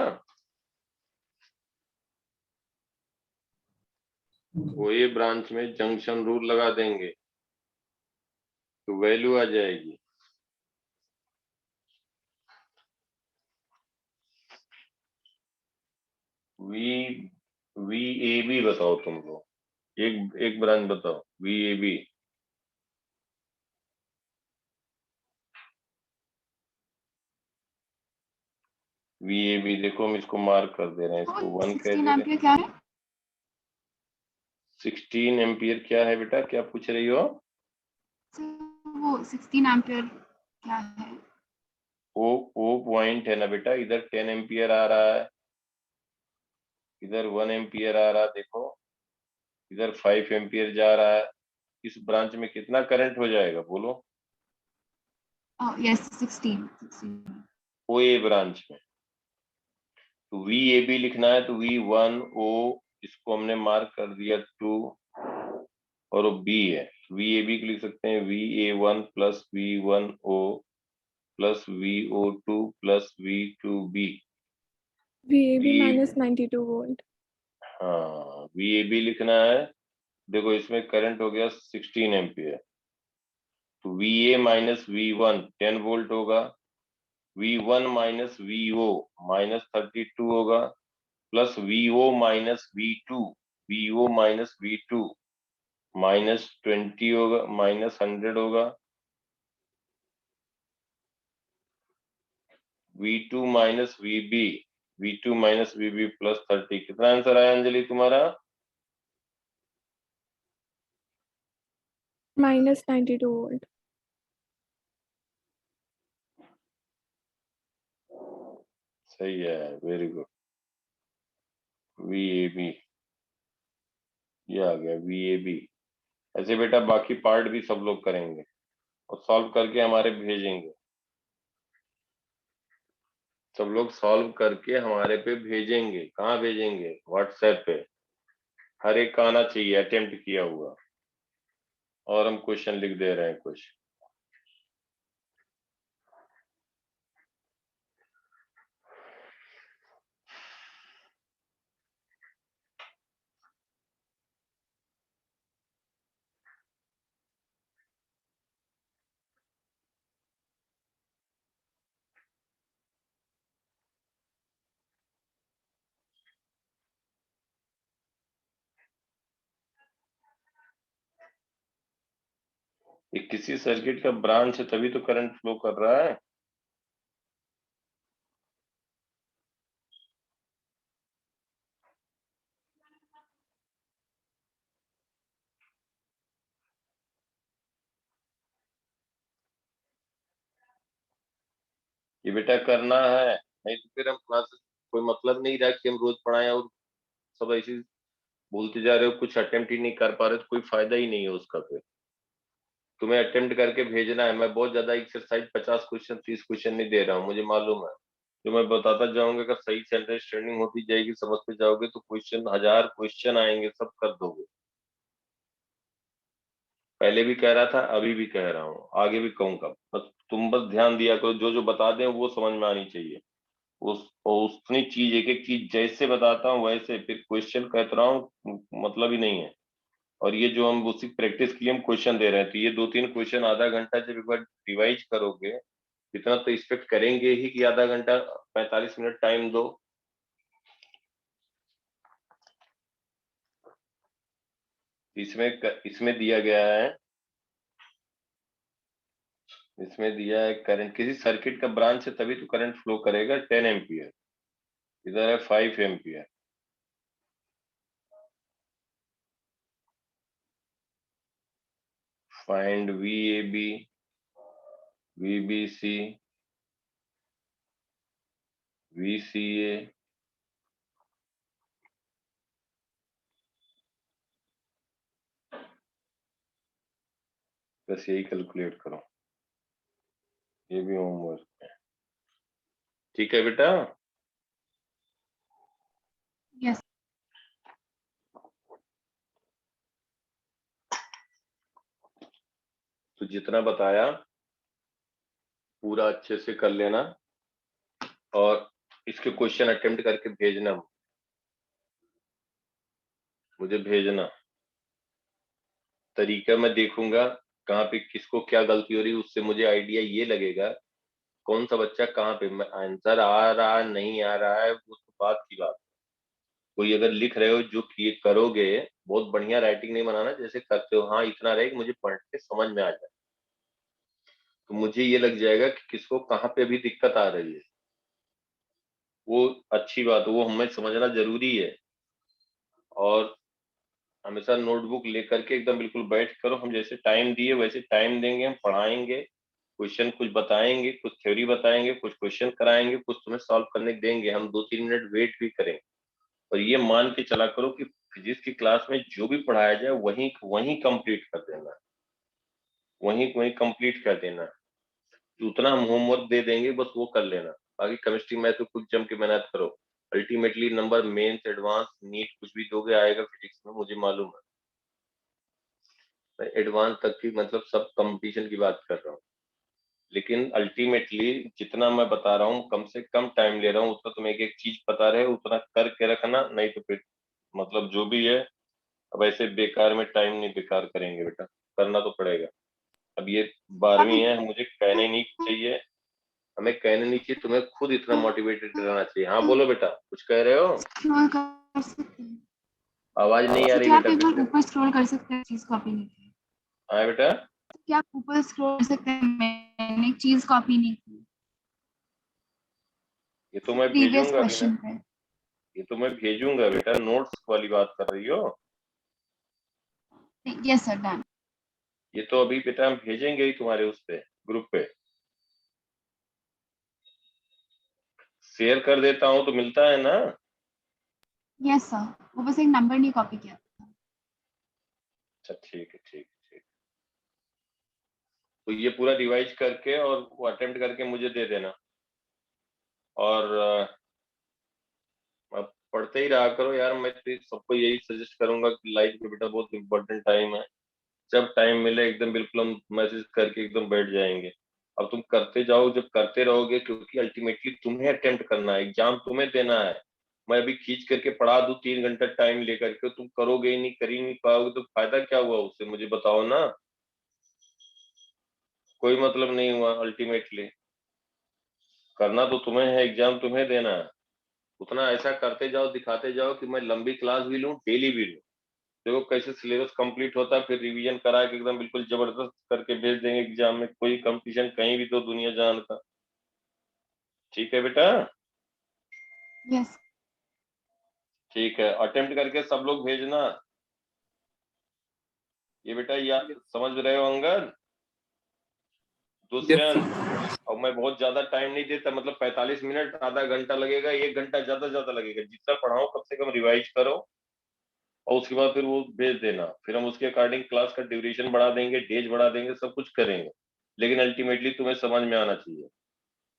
वो ये ब्रांच में जंक्शन रूल लगा देंगे तो वैल्यू आ जाएगी। VAB बताओ तुम लोग, एक ब्रांच बताओ VAB। VAB देखो, हम इसको मार्क कर दे रहे हैं, इसको 1 कह 16 दे रहे हैं। एम्पियर क्या है? 16 एम्पियर क्या है बेटा? क्या पूछ रही हो? वो 16 एम्पियर क्या है? वो पॉइंट है ना बेटा, इधर 10 एम्पियर आ रहा है, इधर 1 एम्पियर आ रहा है, देखो इधर 5 एम्पियर जा रहा है। इस ब्रांच में कितना करंट हो जाएगा बोलो? यस 16। OA ब्रांच में तो VAB लिखना है तो V1O, इसको हमने मार्क कर दिया 2, और वो B है। VAB को लिख सकते हैं VA1 plus V1O plus VO2 plus V2B। VAB minus 92 volt. हाँ, VAB लिखना है। देखो इसमें करंट हो गया 16 एम्पियर, तो VA माइनस V1 10 वोल्ट होगा, V1 माइनस VO माइनस 32 होगा, plus VO minus V2, VO minus V2 minus 20 होगा, माइनस 100 होगा, V2 minus VB, V2 minus VB plus 30। कितना आंसर आया अंजलि तुम्हारा? Minus 92 volt. सही है, वेरी गुड। VAB ये आ गया VAB। ऐसे बेटा बाकी पार्ट भी सब लोग करेंगे और सॉल्व करके हमारे भेजेंगे। सब लोग सॉल्व करके हमारे पे भेजेंगे। कहाँ भेजेंगे? व्हाट्सएप पे। हर एक का आना चाहिए अटेम्प्ट किया हुआ, और हम क्वेश्चन लिख दे रहे हैं कुछ। ये किसी सर्किट का ब्रांच है तभी तो करंट फ्लो कर रहा है। ये बेटा करना है, नहीं तो फिर हम क्लासेस कोई मतलब नहीं रहा कि हम रोज पढ़ाएं और सब ऐसे बोलते जा रहे हो, कुछ अटेम्प्ट ही नहीं कर पा रहे तो कोई फायदा ही नहीं है उसका। फिर तुम्हें अटेम्प्ट करके भेजना है। मैं बहुत ज्यादा एक्सरसाइज 50 क्वेश्चन 30 क्वेश्चन नहीं दे रहा हूँ, मुझे मालूम है। जो मैं बताता जाऊंगा, अगर सही से अंडरस्टैंडिंग होती जाएगी, समझते जाओगे तो क्वेश्चन 1000 क्वेश्चन आएंगे, सब कर दोगे। पहले भी कह रहा था, अभी भी कह रहा हूँ, आगे भी कहूंगा। बस तुम बस ध्यान दिया करो, जो जो बता दें वो समझ में आनी चाहिए। उतनी चीज, एक एक चीज जैसे बताता हूँ वैसे, फिर क्वेश्चन कहता रहा हूँ मतलब ही नहीं है। और ये जो हम उसी प्रैक्टिस के लिए हम क्वेश्चन दे रहे हैं, तो ये 2-3 क्वेश्चन आधा घंटा जब एक बार रिवाइज करोगे इतना तो एक्सपेक्ट करेंगे ही कि आधा घंटा 45 मिनट टाइम दो। इसमें दिया गया है, इसमें दिया है करंट किसी सर्किट का ब्रांच से तभी तो करंट फ्लो करेगा 10 एम्पियर, इधर है 5 ampere. Find VAB, VBC, VCA, बस यही कैलकुलेट करो, ये भी होमवर्क है। ठीक है बेटा? यस। तो जितना बताया पूरा अच्छे से कर लेना और इसके क्वेश्चन अटेम्प्ट करके भेजना, मुझे भेजना। तरीका मैं देखूंगा कहाँ पे किसको क्या गलती हो रही है, उससे मुझे आइडिया ये लगेगा कौन सा बच्चा कहाँ पे आंसर आ रहा नहीं आ रहा है, वो तो बात की बात। कोई अगर लिख रहे हो जो किए करोगे, बहुत बढ़िया राइटिंग नहीं बनाना, जैसे करते हो हाँ इतना रहे कि मुझे पढ़ के समझ में आ जाए, तो मुझे ये लग जाएगा कि किसको कहाँ पे अभी दिक्कत आ रही है। वो अच्छी बात है, वो हमें समझना जरूरी है। और हमेशा नोटबुक लेकर के एकदम बिल्कुल बैठ करो, हम जैसे टाइम दिए वैसे टाइम देंगे, हम पढ़ाएंगे, क्वेश्चन कुछ बताएंगे, कुछ थ्योरी बताएंगे, कुछ क्वेश्चन कराएंगे, कुछ तुम्हें सॉल्व करने देंगे, हम 2-3 मिनट वेट भी करेंगे। और ये मान के चला करो कि फिजिक्स की क्लास में जो भी पढ़ाया जाए वहीं वहीं कंप्लीट कर देना, वहीं वहीं कंप्लीट कर देना। उतना हम होमवर्क दे देंगे बस वो कर लेना, बाकी केमिस्ट्री मैथ तो कुछ जम के मेहनत करो। Ultimately number mains advance NEET कुछ भी दोगे आएगा फिजिक्स में, मुझे मालूम है। मैं एडवांस तक की मतलब सब कंपटीशन की बात कर रहा हूँ, लेकिन अल्टीमेटली जितना मैं बता रहा हूँ कम से कम टाइम ले रहा हूँ, उतना तुम एक एक चीज पता रहे उतना करके रखना, नहीं तो फिर मतलब जो भी है अब ऐसे बेकार में टाइम नहीं बेकार करेंगे बेटा, करना तो पड़ेगा। अब ये 12वीं है, मुझे कहने नहीं चाहिए, हमें कहने नहीं चाहिए, तुम्हें खुद इतना मोटिवेटेड रहना चाहिए। हाँ बोलो बेटा, कुछ कह रहे हो? स्क्रॉल कर सकते हैं। आवाज नहीं आ रही क्या आप बेटा एक फिर बार से। ऊपर स्क्रॉल कर सकते हैं, चीज कॉपी नहीं की? हाँ बेटा, क्या आप ऊपर स्क्रॉल कर सकते हैं? मैंने एक चीज कॉपी नहीं की ये तो मैं प्रीवियस भेजूंगा अभी ना, क्वेश्चन पे। ये तो मैं भेजूंगा बेटा, नोट्स वाली बात कर रही हो? Yes sir, done. ये तो अभी बेटा हम भेजेंगे ही तुम्हारे उस पे ग्रुप पे, शेयर कर देता हूँ तो मिलता है ना। यस सर, वो बस एक नंबर नहीं कॉपी किया। अच्छा ठीक है, ठीक ठीक। तो ये पूरा रिवाइज करके और वो अटेम्प्ट करके मुझे दे देना। और अब पढ़ते ही रहा करो यार, मैं तो सबको यही सजेस्ट करूंगा कि लाइफ में बेटा बहुत इंपॉर्टेंट टाइम है, जब टाइम मिले एकदम बिल्कुल हम मैसेज करके एकदम बैठ जाएंगे। अब तुम करते जाओ, जब करते रहोगे, क्योंकि अल्टीमेटली तुम्हें अटेम्प्ट करना है, एग्जाम तुम्हें देना है। मैं अभी खींच करके पढ़ा दूं 3 घंटा टाइम लेकर के, तुम करोगे ही नहीं, कर ही नहीं पाओगे, तो फायदा क्या हुआ उससे, मुझे बताओ ना। कोई मतलब नहीं हुआ। अल्टीमेटली करना तो तुम्हें है, एग्जाम तुम्हें देना है। उतना ऐसा करते जाओ, दिखाते जाओ कि मैं लंबी क्लास भी लूं, डेली भी लूं। देखो कैसे सिलेबस कंप्लीट होता है, फिर रिवीजन करा के एकदम बिल्कुल जबरदस्त करके भेज देंगे एग्जाम में, कोई कंपटीशन कहीं भी तो दुनिया जान का। ठीक है बेटा? यस। ठीक है, अटेम्प्ट करके सब लोग भेजना। ये बेटा या समझ रहे हो अंगद? यस दुष्यंत, और मैं बहुत ज्यादा टाइम नहीं देता, मतलब 45 मिनट, आधा घंटा लगेगा, 1 घंटा ज्यादा लगेगा, जितना पढ़ाओ कम से कम रिवाइज करो और उसके बाद फिर वो भेज देना, फिर हम उसके अकॉर्डिंग क्लास का ड्यूरेशन बढ़ा देंगे, डेज बढ़ा देंगे, सब कुछ करेंगे, लेकिन अल्टीमेटली तुम्हें समझ में आना चाहिए।